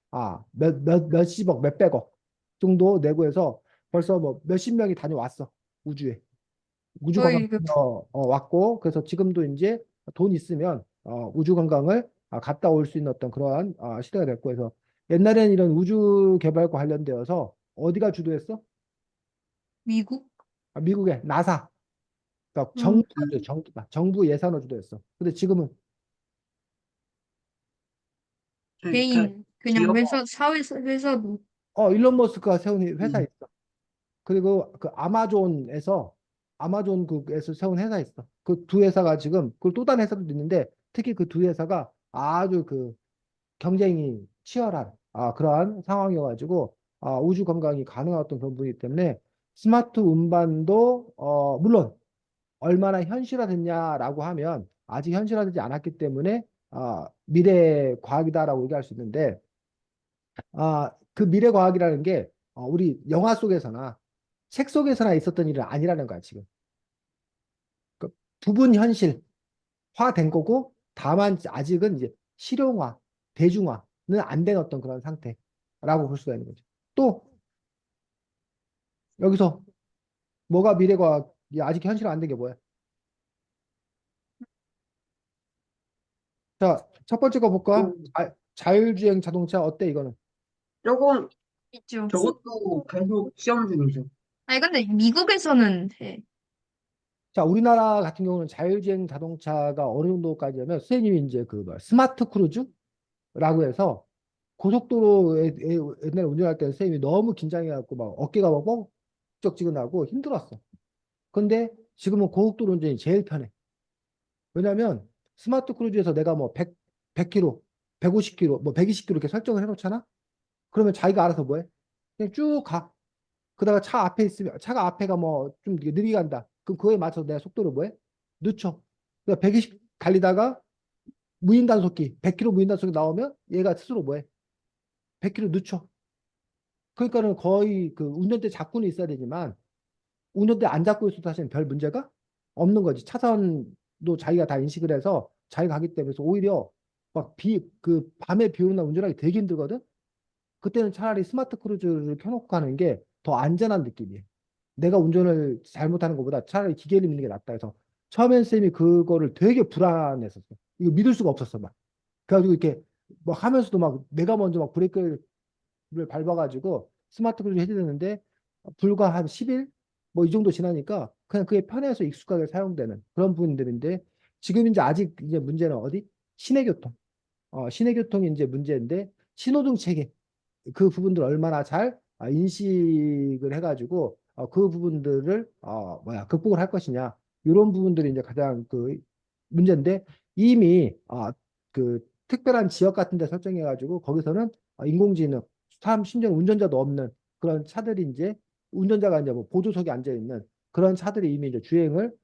몇십억, 몇백억 정도 내고 해서 벌써 뭐 몇십 명이 다녀왔어. 우주에. 우주 관광 저희 그 왔고 그래서 지금도 이제 돈 있으면 우주 관광을 갔다 올 수 있는 어떤 그러한 시대가 됐고 해서 옛날에는 이런 우주 개발과 관련되어서 어디가 주도했어? 미국 미국의 나사. 그러니까 음, 정부 예산으로 주도했어. 근데 지금은 그 개인 그냥 기업, 회사 사회 회사도 일론 머스크가 세운 회사 음, 있어. 그리고 그 아마존에서 세운 회사 있어. 그 두 회사가 지금 그걸 또 다른 회사도 있는데 특히 그 두 회사가 아주 그 경쟁이 치열한 그러한 상황이어가지고 우주 관광이 가능한 어떤 그런 부분이기 때문에 스마트 운반도 물론 얼마나 현실화됐냐라고 하면 아직 현실화되지 않았기 때문에 미래 과학이다라고 얘기할 수 있는데 그 미래 과학이라는 게 우리 영화 속에서나 책 속에서나 있었던 일은 아니라는 거야, 지금. 그 부분 현실화된 거고, 다만 아직은 이제 실용화, 대중화는 안 된 어떤 그런 상태라고 볼 수가 있는 거죠. 또, 여기서 뭐가 미래 과학이 아직 현실화 안 된 게 뭐야? 자, 첫 번째 거 볼까? 또 자율주행 자동차 어때, 이거는? 조금, 있죠. 저것도 계속 시험 중이죠. 아니 근데 미국에서는 해. 자, 우리나라 같은 경우는 자율주행 자동차가 어느 정도까지냐면, 선생님이 이제 그 뭐야, 스마트 크루즈라고 해서 고속도로에 옛날에 운전할 때 선생님이 너무 긴장해갖고 막 어깨가 막 뻑적지근하고 힘들었어. 근데 지금은 고속도로 운전이 제일 편해. 왜냐면 스마트 크루즈에서 내가 뭐 100km, 150km, 뭐 120km 이렇게 설정을 해놓잖아? 그러면 자기가 알아서 뭐 해? 그냥 쭉 가. 그러다가 차 앞에 있으면, 차가 앞에가 뭐 좀 느리게 간다. 그럼 그거에 맞춰서 내가 속도를 뭐 해? 늦춰. 그러니까 120 달리다가 무인단속기, 100km 무인단속기 나오면 얘가 스스로 뭐 해? 100km 늦춰. 그러니까는 거의 그 운전대 잡고는 있어야 되지만 운전대 안 잡고 있어도 사실은 별 문제가 없는 거지. 차선도 자기가 다 인식을 해서 자기가 가기 때문에 그래서 오히려 막 그 밤에 비 오는 날 운전하기 되게 힘들거든. 그때는 차라리 스마트 크루즈를 켜놓고 가는 게 더 안전한 느낌이에요. 내가 운전을 잘못하는 것보다 차라리 기계를 믿는 게 낫다 해서 처음엔 쌤이 그거를 되게 불안했었어. 이거 믿을 수가 없었어 막. 그래가지고 이렇게 막 하면서도 막 내가 먼저 막 브레이크를 밟아가지고 스마트 그루즈 해주는데 불과 한 10일 뭐 이 정도 지나니까 그냥 그게 편해서 익숙하게 사용되는 그런 부분들인데 지금 이제 아직 이제 문제는 어디? 시내교통. 시내교통이 이제 문제인데 신호등 체계 그 부분들 얼마나 잘 인식을 해가지고 그 부분들을 극복을 할 것이냐 이런 부분들이 이제 가장 그 문제인데 이미 그 특별한 지역 같은 데 설정해 가지고 거기서는 인공지능 사람 심지어 운전자도 없는 그런 차들이 이제 운전자가 이제 뭐 보조석에 앉아 있는 그런 차들이 이미 이제 주행을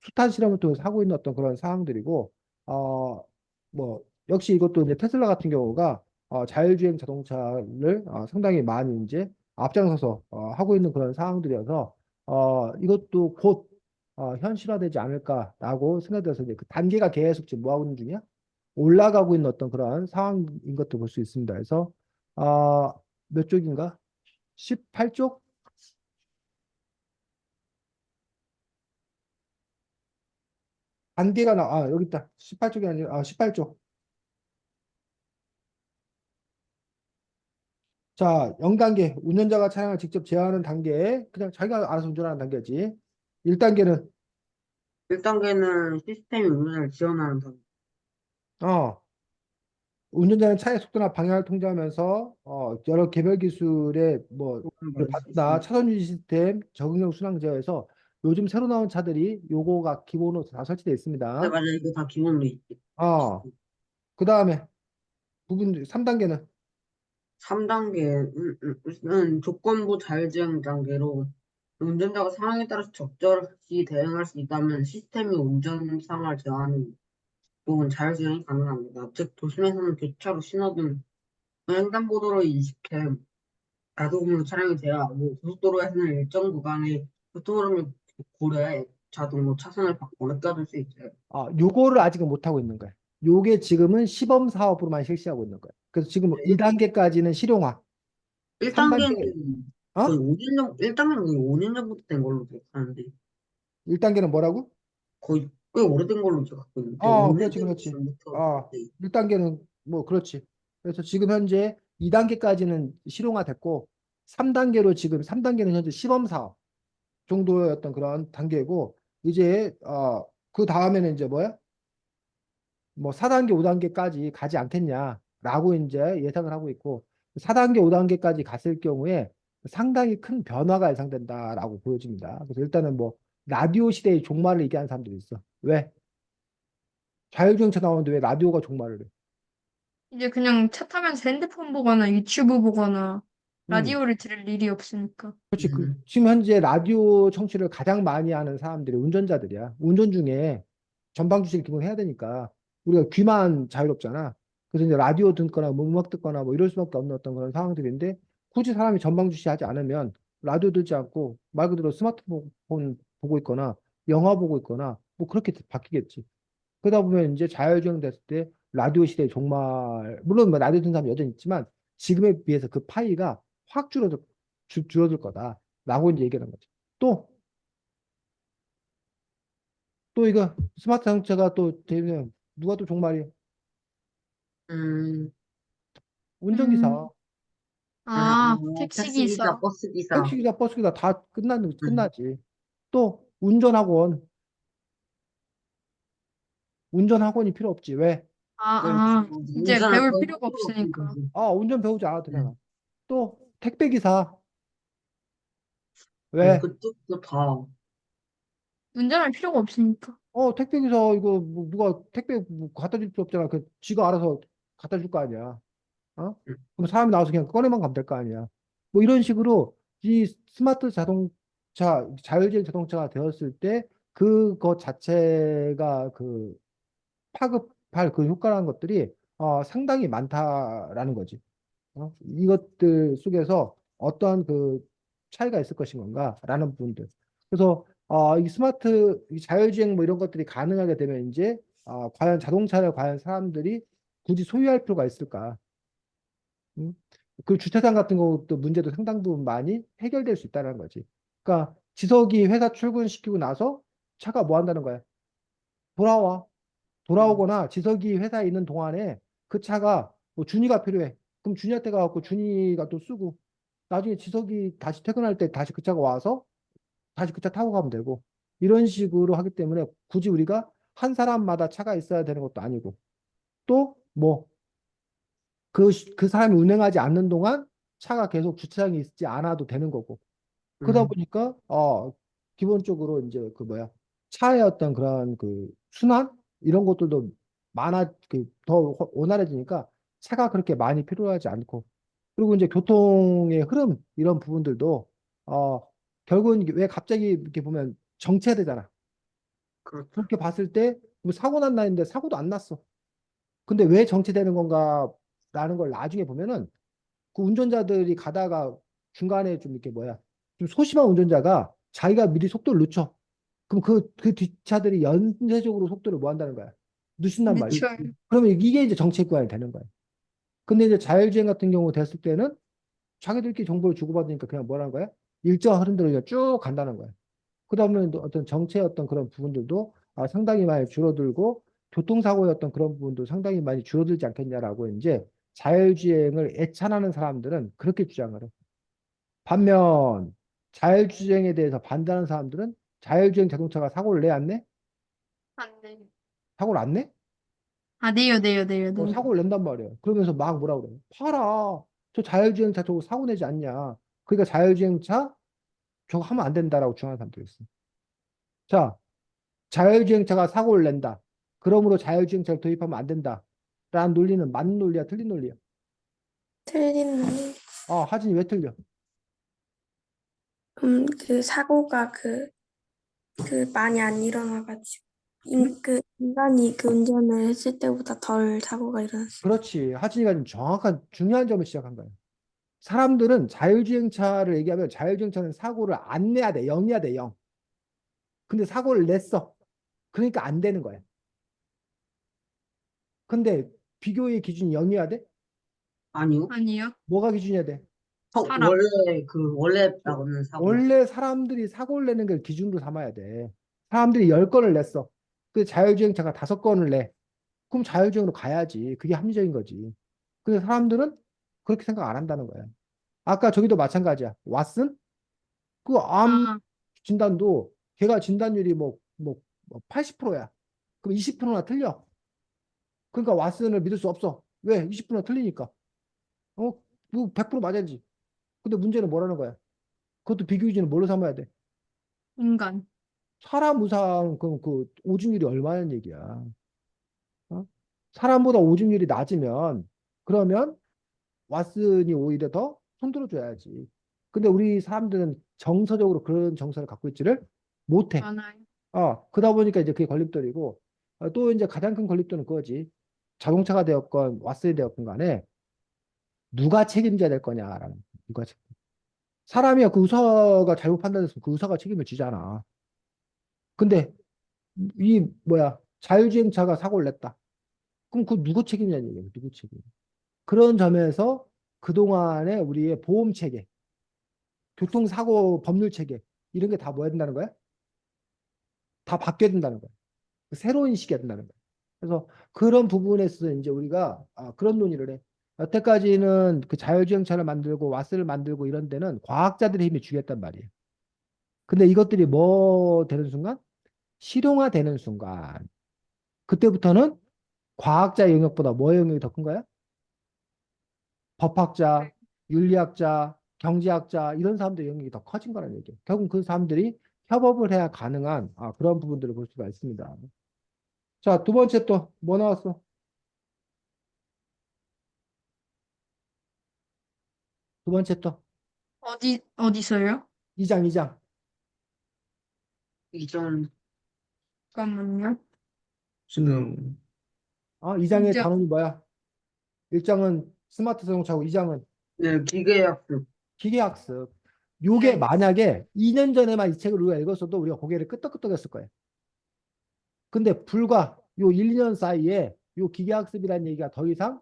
수탄 실험을 통해서 하고 있는 어떤 그런 상황들이고 뭐 역시 이것도 이제 테슬라 같은 경우가 자율주행 자동차를 상당히 많이 이제 앞장서서 하고 있는 그런 상황들이어서 이것도 곧 현실화되지 않을까라고 생각돼서 이제 그 단계가 계속 지금 뭐 하고 있는 중이야? 올라가고 있는 어떤 그런 상황인 것도 볼 수 있습니다. 그래서 어, 몇 쪽인가? 18쪽? 단계가 여기 있다. 18쪽이 아니라 18쪽. 자, 0단계 운전자가 차량을 직접 제어하는 단계. 그냥 자기가 알아서 운전하는 단계지. 1단계는 1단계는 시스템이 운전을 지원하는 단계. 어, 운전자는 차의 속도나 방향을 통제하면서 여러 개별 기술의 뭐 조금 받을 수 나 있습니다. 차선 유지 시스템, 적응형 순항 제어에서 요즘 새로 나온 차들이 요거가 기본으로 다 설치되어 네, 있습니다. 맞아요. 이거 다 기본으로 있지. 그 다음에 부분 3단계는 3단계는 조건부 자율주행 단계로 운전자가 상황에 따라서 적절히 대응할 수 있다면 시스템이 운전 상황을 제어하는 부분 자율주행이 가능합니다. 즉, 도심에서는 교차로 신호등, 횡단보도로 인식해 가속으로 차량이 제어하고 고속도로에서는 일정 구간의 교통흐름을 고려해 자동으로 차선을 바꾸거나 껴줄 수 있어요. 요거를 아직은 못 하고 있는 거예요. 요게 지금은 시범 사업으로만 실시하고 있는 거예요. 그래서 지금 2단계까지는 실용화, 3단계 1단계는 거의 어? 5년 전, 1단계는 거의 5년 전부터 된 걸로 기억하는데 1단계는 뭐라고? 거의 꽤 오래된 걸로 기억하고 있는데 5년 그렇지, 그렇지. 전부터 어, 네. 1단계는 뭐 그렇지. 그래서 지금 현재 2단계까지는 실용화 됐고 3단계로 지금 3단계는 현재 시범 사업 정도의 어떤 그런 단계고 이제 그 다음에는 이제 뭐야? 뭐 4단계, 5단계까지 가지 않겠냐라고 이제 예상을 하고 있고 4단계, 5단계까지 갔을 경우에 상당히 큰 변화가 예상된다라고 보여집니다. 그래서 일단은 뭐 라디오 시대의 종말을 얘기하는 사람들이 있어. 왜? 자율주행차 나오는데 왜 라디오가 종말을 해? 이제 그냥 차 타면서 핸드폰 보거나 유튜브 보거나 음. 라디오를 들을 일이 없으니까. 그렇지. 음, 지금 현재 라디오 청취를 가장 많이 하는 사람들이 운전자들이야. 운전 중에 전방 주시를 기본해야 되니까 우리가 귀만 자유롭잖아. 그래서 이제 라디오 듣거나 뭐 음악 듣거나 뭐 이럴 수밖에 없는 어떤 그런 상황들인데 굳이 사람이 전방 주시하지 않으면 라디오 듣지 않고 말 그대로 스마트폰 보고 있거나 영화 보고 있거나 뭐 그렇게 바뀌겠지. 그러다 보면 이제 자율주행 됐을 때 라디오 시대 정말 물론 뭐 라디오 듣는 사람 여전히 있지만 지금에 비해서 그 파이가 확 줄어들 거다라고 이제 얘기하는 거죠. 또 이거 스마트 자동차가 또 되면 누가 또 종말이 음, 운전기사, 음, 택시기사, 택시기사. 버스기사. 택시기사, 버스기사 다 음, 끝나지. 또 운전학원, 운전학원이 필요 없지. 왜? 이제 운전을 배울 거의 할 필요가 필요가 없으니까. 없으니까. 운전 배우지 않아도 네, 되잖아. 또 택배기사, 네, 왜? 그쪽도 다. 운전할 필요가 없으니까. 택배기사 이거 뭐 누가 택배 뭐 갖다 줄 수 없잖아. 그 지가 알아서 갖다 줄 거 아니야. 어? 음, 그럼 사람이 나와서 그냥 꺼내만 가면 될 거 아니야. 뭐 이런 식으로 이 스마트 자동차, 자율주행 자동차가 되었을 때 그것 자체가 그 파급할 그 효과라는 것들이 상당히 많다라는 거지. 이것들 속에서 어떠한 그 차이가 있을 것인 건가라는 부분들. 그래서 이 스마트 이 자율주행 뭐 이런 것들이 가능하게 되면 이제 과연 자동차를 과연 사람들이 굳이 소유할 필요가 있을까? 음? 그 주차장 같은 것도 문제도 상당 부분 많이 해결될 수 있다는 거지. 그러니까 지석이 회사 출근시키고 나서 차가 뭐 한다는 거야? 돌아와. 음, 돌아오거나 지석이 회사에 있는 동안에 그 차가 뭐 준이가 필요해. 그럼 준이한테 가갖고 준이가 또 쓰고 나중에 지석이 다시 퇴근할 때 다시 그 차가 와서 다시 그 차 타고 가면 되고 이런 식으로 하기 때문에 굳이 우리가 한 사람마다 차가 있어야 되는 것도 아니고 또 뭐 그 사람이 운행하지 않는 동안 차가 계속 주차장에 있지 않아도 되는 거고 그러다 음, 보니까 기본적으로 이제 그 뭐야 차의 어떤 그런 그 순환 이런 것들도 많아 그 더 원활해지니까 차가 그렇게 많이 필요하지 않고 그리고 이제 교통의 흐름 이런 부분들도 어 결국은 이게 왜 갑자기 이렇게 보면 정체되잖아. 그렇죠. 그렇게 봤을 때 뭐 사고 났나 했는데 사고도 안 났어. 근데 왜 정체되는 건가라는 걸 나중에 보면은 그 운전자들이 가다가 중간에 좀 이렇게 뭐야 좀 소심한 운전자가 자기가 미리 속도를 늦춰. 그럼 그 뒷차들이 연쇄적으로 속도를 뭐 한다는 거야? 늦춘단 말이야. 늦춰요. 그러면 이게 이제 정책 구간이 되는 거야. 근데 이제 자율주행 같은 경우 됐을 때는 자기들끼리 정보를 주고받으니까 그냥 뭐라는 거야? 일정한 흐름대로 그냥 쭉 간다는 거야. 그다음에 또 어떤 정체의 어떤 그런 부분들도 상당히 많이 줄어들고 교통사고의 어떤 그런 부분도 상당히 많이 줄어들지 않겠냐라고 이제 자율주행을 애찬하는 사람들은 그렇게 주장을 해. 반면 자율주행에 대해서 반대하는 사람들은 자율주행 자동차가 사고를 내 안 내? 안 돼. 사고를 안 내? 아, 내요, 내요, 내요, 내요. 사고를 낸단 말이에요. 그러면서 막 뭐라 그래? 팔아. 저 자율주행차 저거 사고 내지 않냐. 그러니까 자율주행차 저거 하면 안 된다라고 주장하는 사람들이 있어. 자, 자율주행차가 사고를 낸다. 그러므로 자율주행차를 도입하면 안 된다. 라는 논리는 맞는 논리야, 틀린 논리야? 틀린, 하진이 왜 틀려? 그 사고가 많이 안 일어나가지고, 응? 인간이 그 운전을 했을 때보다 덜 사고가 일어났어요. 그렇지. 하진이가 좀 정확한 중요한 점을 시작한 거야. 사람들은 자율주행차를 얘기하면 자율주행차는 사고를 안 내야 돼. 0이야 돼, 0. 근데 사고를 냈어. 그러니까 안 되는 거야. 근데 비교의 기준이 0이어야 돼? 아니요. 아니요. 뭐가 기준이어야 돼? 사람. 원래 나오는 사고. 원래 사람들이 사고를 내는 걸 기준으로 삼아야 돼. 사람들이 10건을 냈어. 그 자율주행차가 5건을 내. 그럼 자율주행으로 가야지. 그게 합리적인 거지. 근데 사람들은 그렇게 생각 안 한다는 거야. 아까 저기도 마찬가지야. 왓슨? 그 암 아, 진단도 걔가 진단율이 뭐 80%야. 그럼 20%나 틀려. 그러니까 왓슨을 믿을 수 없어. 왜? 20%나 틀리니까. 어? 뭐 100% 맞아야지. 근데 문제는 뭐라는 거야? 그것도 비교 기준을 뭘로 삼아야 돼? 인간. 사람 우상 그 오줌률이 얼마냐는 얘기야. 어? 사람보다 오줌률이 낮으면 그러면 왓슨이 오히려 더 손들어줘야지. 근데 우리 사람들은 정서적으로 그런 정서를 갖고 있지를 못해. 많아요. 그러다 보니까 이제 그게 걸림돌이고 또 이제 가장 큰 걸림돌은 그거지. 자동차가 되었건 왓슨이 되었건 간에 누가 책임져야 될 거냐라는 누가 사람이야 그 의사가 잘못 판단했으면 그 의사가 책임을 지잖아. 근데 이 뭐야 자율주행차가 사고를 냈다. 그럼 그 누구 책임이냐는 얘기예요. 누구 책임. 그런 점에서 그동안의 우리의 보험 체계, 교통사고 법률 체계 이런 게 다 뭐 해야 된다는 거야? 다 바뀌어야 된다는 거야. 새로운 시기가 된다는 거야. 그래서 그런 부분에서 이제 우리가 그런 논의를 해. 여태까지는 그 자율주행차를 만들고 왓스를 만들고 이런 데는 과학자들의 힘이 중요했단 말이에요. 근데 이것들이 뭐 되는 순간? 실용화되는 순간. 그때부터는 과학자 영역보다 뭐의 영역이 더 큰 거야? 법학자, 윤리학자, 경제학자 이런 사람들의 영역이 더 커진 거라는 얘기예요. 결국 그 사람들이 협업을 해야 가능한 그런 부분들을 볼 수가 있습니다. 자, 두 번째 또 뭐 나왔어? 두 번째 또 어디서요? 2장, 2장. 이전 잠깐만요. 수능 2장의 이제, 단원이 뭐야? 1장은 스마트 자동차고 2장은 네, 기계학습. 기계학습. 요게 네. 만약에 2년 전에만 이 책을 우리가 읽었어도 우리가 고개를 끄덕끄덕했을 거예요. 근데 불과 요 1, 2년 사이에 요 기계학습이라는 얘기가 더 이상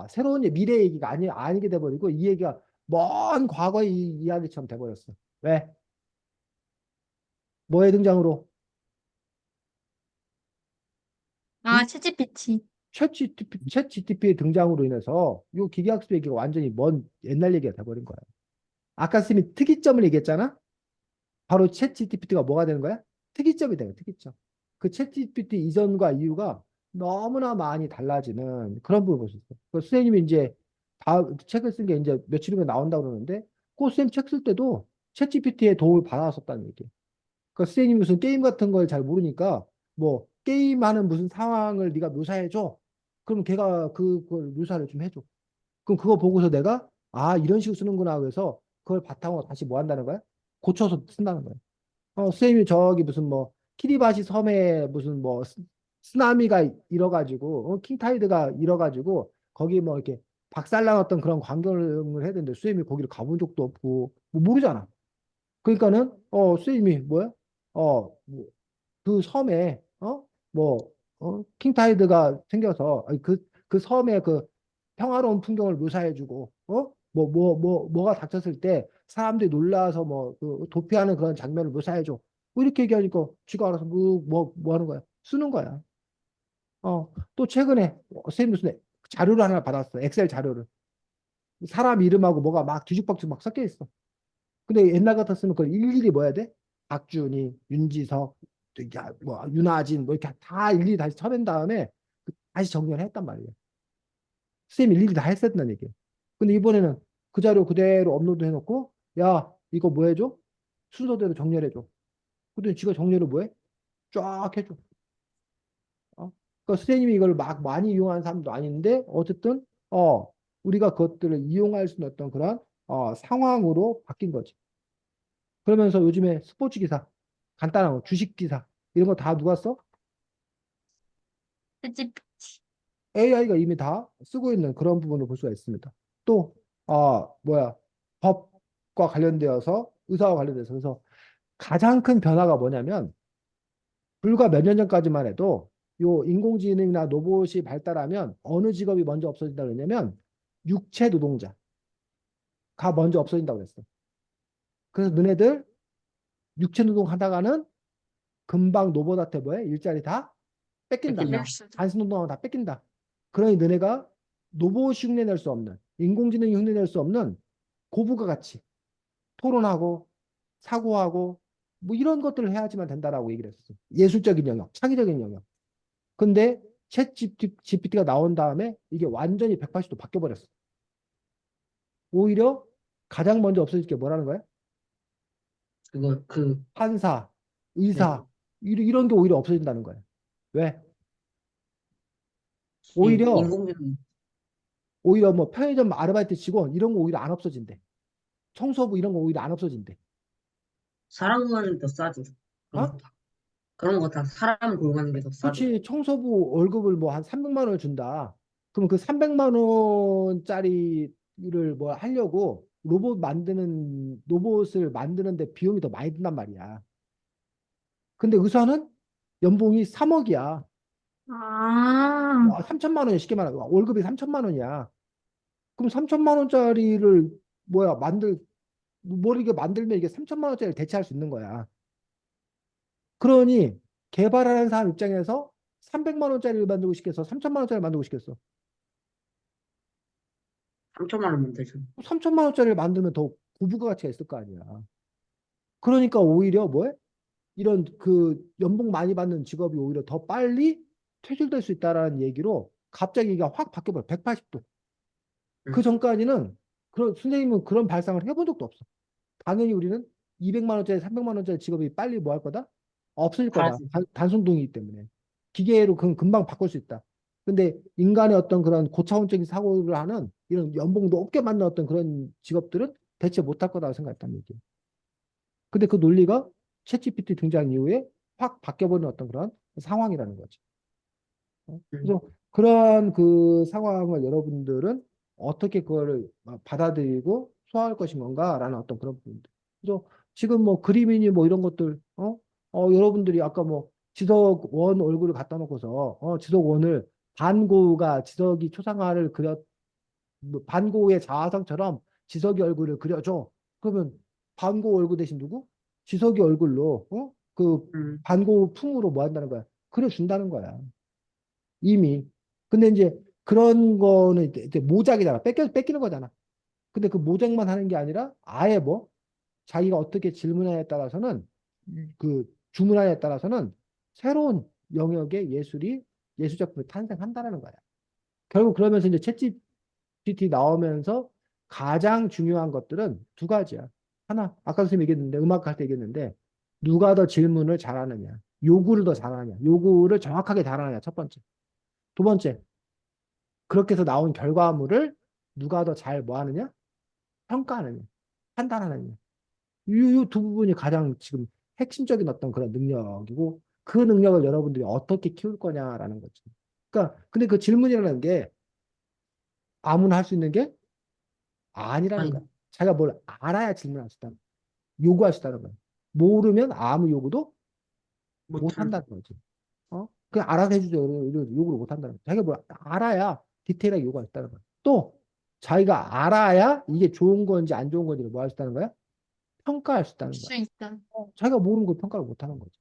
새로운 미래 얘기가 아니게 돼버리고 이 얘기가 먼 과거의 이야기처럼 돼버렸어. 왜? 뭐의 등장으로? 응? 아, 채찌피치. 챗 GTP의 등장으로 인해서 요 기계학습 얘기가 완전히 먼 옛날 얘기가 돼버린 거야. 아까 쌤이 특이점을 얘기했잖아? 바로 챗 GTP가 뭐가 되는 거야? 특이점이 되는 거야, 특이점. 그 챗 GPT 이전과 이후가 너무나 많이 달라지는 그런 부분을 볼 수 있어. 그 선생님이 이제 다 책을 쓴 게 이제 며칠 후에 나온다고 그러는데, 그 선생님 책 쓸 때도 챗 GPT의 도움을 받았었다는 얘기예요. 그 선생님이 무슨 게임 같은 걸 잘 모르니까 뭐 게임하는 무슨 상황을 네가 묘사해 줘. 그럼 걔가 그걸 묘사를 좀 해줘. 그럼 그거 보고서 내가 아 이런 식으로 쓰는구나 그래서 그걸 바탕으로 다시 뭐 한다는 거야? 고쳐서 쓴다는 거야. 선생님이 저기 무슨 뭐 키리바시 섬에 무슨 뭐 쓰나미가 일어가지고 킹타이드가 일어가지고 거기 뭐 이렇게 박살난 어떤 그런 광경을 해야 되는데 선생님이 거기를 가본 적도 없고 뭐 모르잖아. 그러니까는 선생님이 뭐야? 뭐그 섬에 뭐 킹타이드가 생겨서 아니, 그 섬의 그 평화로운 풍경을 묘사해주고 뭐가 닥쳤을 때 사람들이 놀라서 뭐그 도피하는 그런 장면을 묘사해줘. 뭐 이렇게 얘기하니까 쥐가 알아서 뭐 하는 거야? 쓰는 거야. 또 최근에 선생님 무슨 자료를 하나 받았어. 엑셀 자료를. 사람 이름하고 뭐가 막 뒤죽박죽 막 섞여 있어. 근데 옛날 같았으면 그걸 일일이 뭐 해야 돼? 박준희, 윤지석, 뭐 윤아진 뭐 이렇게 다 일일이 다시 쳐낸 다음에 다시 정리를 했단 말이에요. 선생님 일일이 다 했었단 얘기예요. 근데 이번에는 그 자료 그대로 업로드 해놓고 야 이거 뭐 해줘? 순서대로 정렬 해줘. 근데 지가 정렬을 뭐 해? 쫙 해줘. 그러니까 선생님이 이걸 막 많이 이용하는 사람도 아닌데 어쨌든 우리가 그것들을 이용할 수 있는 어떤 그런 상황으로 바뀐 거지. 그러면서 요즘에 스포츠 기사, 간단한 거, 주식 기사 이런 거 다 누가 써? 찝찝. AI가 이미 다 쓰고 있는 그런 부분을 볼 수가 있습니다. 또 뭐야 법과 관련되어서 의사와 관련돼서 그래서 가장 큰 변화가 뭐냐면 불과 몇 년 전까지만 해도 요 인공지능이나 로봇이 발달하면 어느 직업이 먼저 없어진다 그러냐면 육체 노동자가 먼저 없어진다고 그랬어. 그래서 너네들 육체 노동 하다가는 금방 로봇한테 뭐해? 일자리 다 뺏긴다. 뺏긴다. 단순 노동하고 다 뺏긴다. 그러니 너네가 로봇이 흉내낼 수 없는, 인공지능이 흉내낼 수 없는 고부가 가치, 토론하고, 사고하고, 뭐 이런 것들을 해야지만 된다라고 얘기를 했어. 예술적인 영역, 창의적인 영역. 근데 챗 GPT가 나온 다음에 이게 완전히 180도 바뀌어버렸어. 오히려 가장 먼저 없어질 게 뭐라는 거야? 그거 그 판사, 네. 의사, 이런 게 오히려 없어진다는 거야. 왜? 이 오히려 인공지능 뭐 편의점 아르바이트 직원 이런 거 오히려 안 없어진대. 청소부 이런 거 오히려 안 없어진대. 사람 구하는 게 더 싸죠. 그런 거 어? 다. 그런 거 다 사람 고용하는 게 더 싸죠. 그렇지. 청소부 월급을 뭐 한 300만 원을 준다. 그럼 그 300만 원짜리를 뭐 하려고 로봇을 만드는데 비용이 더 많이 든단 말이야. 근데 의사는 연봉이 3억이야. 아, 3천만 원이 쉽게 말하면 월급이 3천만 원이야. 그럼 3천만 원짜리를 뭐야 뭘 이게 만들면 이게 3천만 원짜리를 대체할 수 있는 거야. 그러니 개발하는 사람 입장에서 300만 원짜리를 만들고 싶겠어? 3천만 원짜리를 만들고 싶겠어? 3천만 원면 되죠. 3천만 원짜리를 만들면 더 고부가 가치가 있을 거 아니야. 그러니까 오히려 뭐해? 이런 그 연봉 많이 받는 직업이 오히려 더 빨리 퇴출될 수 있다라는 얘기로 갑자기 이게 확 바뀌어버려. 180도. 그 응. 전까지는 그런 선생님은 그런 발상을 해본 적도 없어. 당연히 우리는 200만 원짜리, 300만 원짜리 직업이 빨리 뭐 할 거다? 없어질 거다. 사라지. 단순동이기 때문에. 기계로 금방 바꿀 수 있다. 근데 인간의 어떤 그런 고차원적인 사고를 하는 이런 연봉 높게 받는 어떤 그런 직업들은 대체 못할 거다고 생각했단 얘기예요. 근데 그 논리가 챗GPT 등장 이후에 확 바뀌어버린 어떤 그런 상황이라는 거지. 응. 그래서 그런 그 상황을 여러분들은 어떻게 그거를 받아들이고 소화할 것인 건가라는 어떤 그런 부분들. 그래서 지금 뭐 그림이니 뭐 이런 것들, 여러분들이 아까 뭐 지석원 얼굴을 갖다 놓고서, 지석원을 반고가 지석이 초상화를 뭐 반고의 자화상처럼 지석이 얼굴을 그려줘. 그러면 반고 얼굴 대신 누구? 지석이 얼굴로, 그 응. 반고 풍으로 뭐 한다는 거야? 그려준다는 거야. 이미. 근데 이제 그런 거는 이제 모작이잖아. 뺏기는 거잖아. 근데 그 모작만 하는 게 아니라 아예 뭐 자기가 어떻게 질문하냐에 따라서는 그 주문하냐에 따라서는 새로운 영역의 예술 작품이 탄생한다라는 거야. 결국 그러면서 이제 챗GPT 나오면서 가장 중요한 것들은 두 가지야. 하나, 아까 선생님 얘기했는데 음악 할 때 얘기했는데 누가 더 질문을 잘하느냐, 요구를 더 잘하느냐, 요구를 정확하게 잘하느냐, 첫 번째. 두 번째, 그렇게 해서 나온 결과물을 누가 더 잘 뭐 하느냐, 평가하느냐, 판단하느냐. 이 두 부분이 가장 지금 핵심적인 어떤 그런 능력이고, 그 능력을 여러분들이 어떻게 키울 거냐라는 거죠. 그러니까 근데 그 질문이라는 게 아무나 할 수 있는 게 아니라는 아니, 거야. 자기가 뭘 알아야 질문할 수 있다는 거야. 요구할 수 있다는 거야. 모르면 아무 요구도 못 못할. 한다는 거지. 그냥 알아서 해주죠. 이런 요구를 못 한다는 거야. 자기가 뭘 알아야 디테일하게 요구할 수 있다는 거야. 또 자기가 알아야 이게 좋은 건지 안 좋은 건지를 뭐 할 수 있다는 거야? 평가할 수 있다는 거야. 수 있다. 자기가 모르는 걸 평가를 못 하는 거지.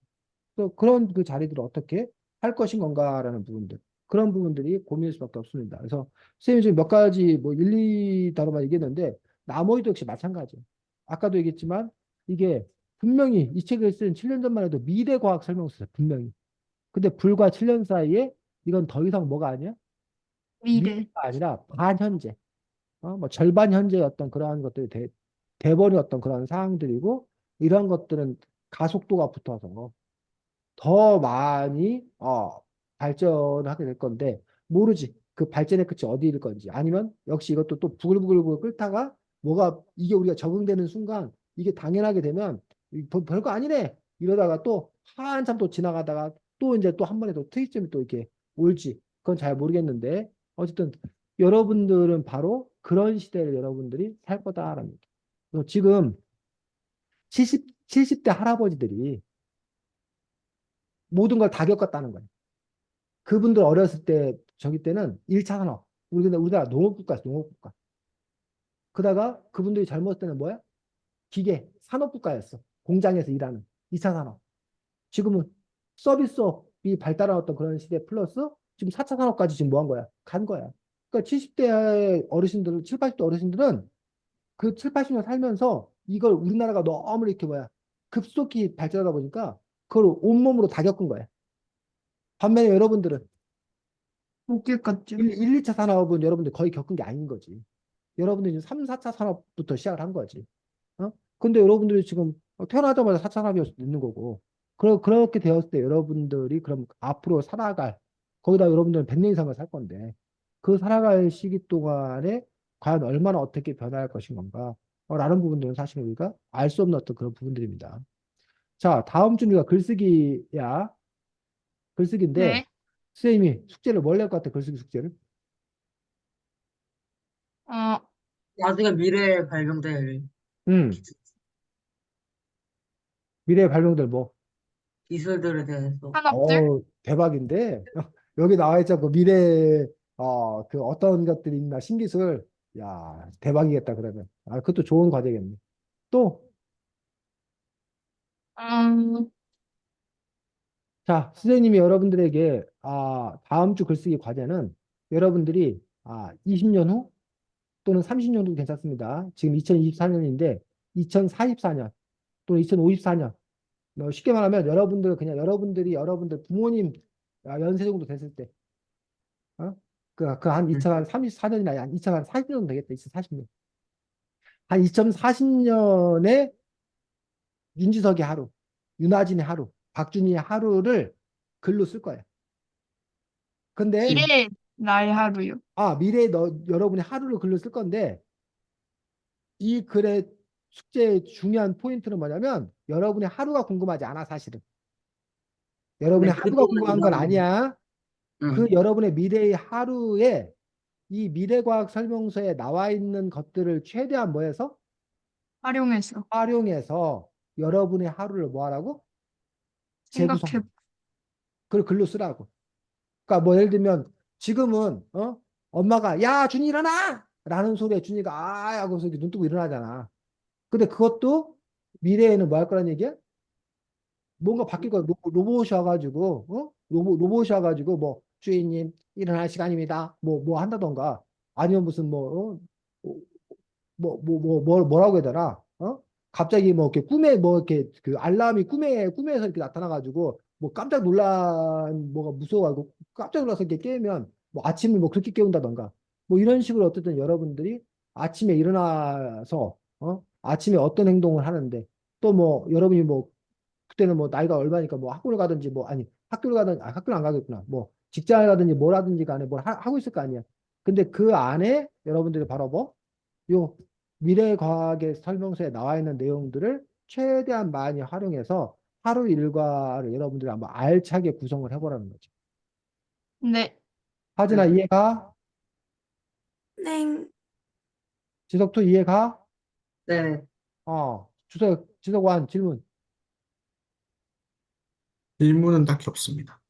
그래서 그런 그 자리들을 어떻게 할 것인 건가라는 부분들. 그런 부분들이 고민일 수밖에 없습니다. 그래서 선생님이 지금 몇 가지 뭐 일리 단어만 얘기했는데 나머지도 역시 마찬가지예요. 아까도 얘기했지만 이게 분명히 이 책을 쓴 7년 전만 해도 미래과학 설명서였어요. 분명히. 근데 불과 7년 사이에 이건 더 이상 뭐가 아니야? 미래. 미래가 아니라 반현재. 뭐 절반 현재의 어떤 그러한 것들이 돼버린 어떤 그런 상황들이고 이런 것들은 가속도가 붙어서 더 많이 발전하게 될 건데 모르지. 그 발전의 끝이 어디일 건지 아니면 역시 이것도 또 부글부글 끓다가 뭐가 이게 우리가 적응되는 순간 이게 당연하게 되면 별거 아니네 이러다가 또 한참 또 지나가다가 또 이제 또 한 번에 또 트위점이 또 이렇게 올지 그건 잘 모르겠는데 어쨌든 여러분들은 바로 그런 시대를 여러분들이 살 거다라는 거죠. 그래서 지금 70대 할아버지들이 모든 걸 다 겪었다는 거예요. 그분들 어렸을 때 저기 때는 1차 산업 우리나라 농업국가였어 농업국가. 그다가 그분들이 젊었을 때는 뭐야? 기계 산업국가였어. 공장에서 일하는 2차 산업. 지금은 서비스업이 발달한 어떤 그런 시대 플러스 지금 4차 산업까지 지금 뭐 한 거야? 간 거야. 그러니까 70대 어르신들은 7, 80대 어르신들은 그 7, 80년 살면서 이걸 우리나라가 너무 이렇게 뭐야? 급속히 발전하다 보니까 그걸 온몸으로 다 겪은 거야. 반면에 여러분들은 못 겪었죠. 2차 산업은 여러분들 거의 겪은 게 아닌 거지. 여러분들이 지금 3, 4차 산업부터 시작을 한 거지. 근데 여러분들이 지금 태어나자마자 4차 산업이 있는 거고. 그렇게 되었을 때 여러분들이 그럼 앞으로 살아갈, 거기다 여러분들은 100년 이상을 살 건데, 그 살아갈 시기 동안에 과연 얼마나 어떻게 변화할 것인 건가, 라는 부분들은 사실 우리가 알 수 없는 어떤 그런 부분들입니다. 자, 다음 주는 우리가 글쓰기야. 글쓰기인데, 네. 선생님이 숙제를 뭘 낼 것 같아, 글쓰기 숙제를? 어, 나중에 미래에 발명될 음, 미래 발명들 뭐, 기술들에 대해서. 산업들? 대박인데 여기 나와 있잖아. 미래 그 어떤 것들이 있나 신기술. 야, 대박이겠다 그러면. 그것도 좋은 과제겠네. 또, 음, 자, 선생님이 여러분들에게 다음 주 글쓰기 과제는 여러분들이 20년 후 또는 30년 후 괜찮습니다. 지금 2024년인데 2044년 또는 2054년 쉽게 말하면 여러분들 그냥 여러분들 부모님 연세 정도 됐을 때 한 응. 2034년이나 한 2040년 되겠다. 2040년. 한 2040년에 윤지석의 하루, 윤아진의 하루, 박준희의 하루를 글로 쓸 거예요. 근데 미래 나의 하루요. 미래에 여러분의 하루를 글로 쓸 건데 이 글의 숙제의 중요한 포인트는 뭐냐면 여러분의 하루가 궁금하지 않아 사실은. 네, 여러분의 하루가 그동안 궁금한 건 아니야. 그 응. 여러분의 미래의 하루에 이 미래과학 설명서에 나와 있는 것들을 최대한 뭐해서 활용해서 활용해서 여러분의 하루를 뭐 하라고? 재구성. 생각해. 그걸 글로 쓰라고. 그러니까 뭐 예를 들면 지금은 엄마가 야 준이 일어나! 라는 소리에 준이가 하고서 이렇게 눈 뜨고 일어나잖아. 근데 그것도 미래에는 뭐 할 거란 얘기야? 뭔가 바뀔 거야. 로봇이 와가지고 로봇이 와가지고 뭐 주인님 일어날 시간입니다. 뭐 한다던가 아니면 무슨 뭐라고 해야 되나? 갑자기 뭐 이렇게 꿈에 뭐 이렇게 그 알람이 꿈에서 이렇게 나타나가지고 뭐 깜짝 놀란 뭐가 무서워가지고 깜짝 놀라서 이렇게 깨면 뭐 아침에 뭐 그렇게 깨운다던가 뭐 이런 식으로 어쨌든 여러분들이 아침에 일어나서 아침에 어떤 행동을 하는데 또 뭐 여러분이 뭐 그때는 뭐 나이가 얼마니까 뭐 학교를 가든지 뭐 아니 학교를 가든 아 학교를 안 가겠구나. 뭐 직장을 가든지 뭐라든지 간에 뭘 하고 있을 거 아니야. 근데 그 안에 여러분들이 바로 뭐 요 미래과학의 설명서에 나와 있는 내용들을 최대한 많이 활용해서 하루 일과를 여러분들이 한번 알차게 구성을 해보라는 거죠. 네. 하진아 네. 이해가? 네. 지석도 이해가? 네. 지석완 질문. 질문은 딱히 없습니다.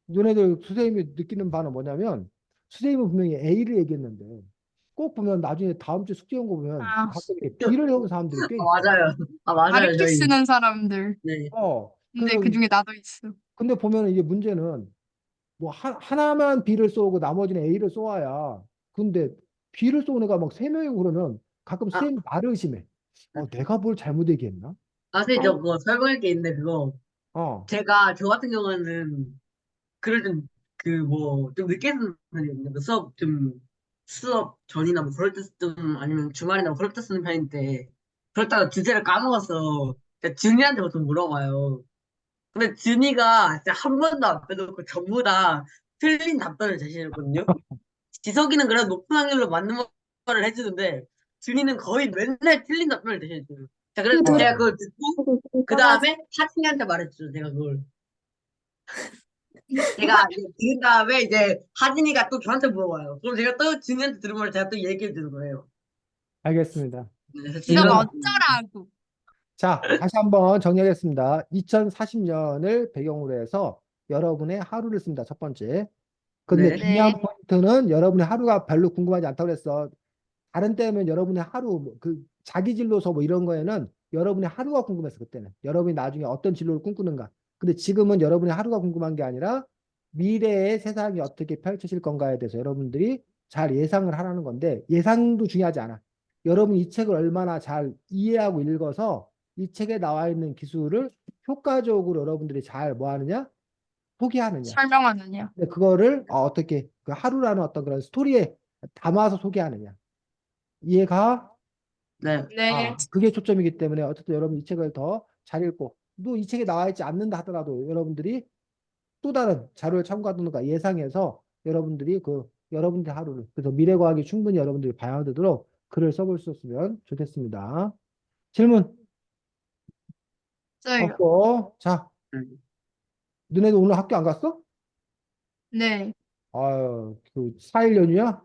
너네들 선생님이 느끼는 바는 뭐냐면 선생님은 분명히 A를 얘기했는데 꼭 보면 나중에 다음 주 숙제 온 거 보면 아, 가끔 이렇게 B를 해온 사람들이 꽤 아, 있어. 맞아요. 아, 맞아요. 다르게 저희. 쓰는 사람들. 네. 근데 그래서 그 중에 나도 있어. 근데 보면 이게 문제는 뭐 하나만 B를 쏘고 나머지는 A를 쏘아야. 근데 B를 쏘는 애가 막 세 명이고 그러면 가끔 아, 선생님 나를 의심해. 내가 뭘 잘못 얘기했나? 선생님, 저 그거 설명할 게 있는데, 그거. 어, 저 같은 경우는, 글을 좀, 좀 늦게 쓰는 편이거든요. 수업 전이나 뭐 그럴 때 좀, 아니면 주말이나 뭐 그럴 때 쓰는 편인데, 그렇다가 주제를 까먹어서, 준이한테 보통 물어봐요. 근데 준이가 진짜 한 번도 안 빼놓고 전부 다 틀린 답변을 제시했거든요. 지석이는 그래도 높은 확률로 맞는 말을 해주는데, 준이는 거의 맨날 틀린 답변을 제시해줘요. 자, 그래서 어, 제가 그걸 듣고, 그 떠가지고 다음에 하진이한테 말했죠, 제가 그걸. 제가 이제 들은 다음에 이제 하진이가 또 저한테 물어봐요. 그럼 제가 또 준이한테 들은 걸 제가 또 얘기해 주는 거예요. 알겠습니다. 그래서 지석 질문. 어쩌라고. 자, 다시 한번 정리하겠습니다. 2040년을 배경으로 해서 여러분의 하루를 씁니다. 첫 번째. 근데 네. 중요한 네. 포인트는 여러분의 하루가 별로 궁금하지 않다고 그랬어. 다른 때면 여러분의 하루, 그 자기 진로서 뭐 이런 거에는 여러분의 하루가 궁금했어, 그때는. 여러분이 나중에 어떤 진로를 꿈꾸는가. 근데 지금은 여러분의 하루가 궁금한 게 아니라 미래의 세상이 어떻게 펼쳐질 건가에 대해서 여러분들이 잘 예상을 하라는 건데 예상도 중요하지 않아. 여러분이 이 책을 얼마나 잘 이해하고 읽어서 이 책에 나와 있는 기술을 효과적으로 여러분들이 잘 뭐 하느냐? 소개하느냐. 설명하느냐. 근데 그거를 어떻게 그 하루라는 어떤 그런 스토리에 담아서 소개하느냐. 이해가? 네. 네. 그게 초점이기 때문에 어쨌든 여러분 이 책을 더 잘 읽고 또 이 책에 나와 있지 않는다 하더라도 여러분들이 또 다른 자료를 참고하든가 예상해서 여러분들이 그 여러분들 하루를 그래서 미래과학이 충분히 여러분들이 봐야 되도록 글을 써볼 수 있으면 좋겠습니다. 질문 저요. 없고 자 너네도 오늘 학교 안 갔어? 네. 아유 그 4일 연휴야?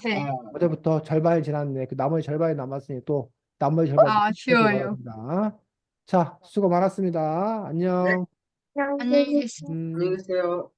네. 어제부터 절반이 지났네. 그 나머지 절반이 남았으니 또 나머지 절반 하시기 쉬워요. 바랍니다. 자, 수고 많았습니다. 네. 안녕. 안녕히 안녕히 계세요. 계세요. 안녕히 음. 계세요.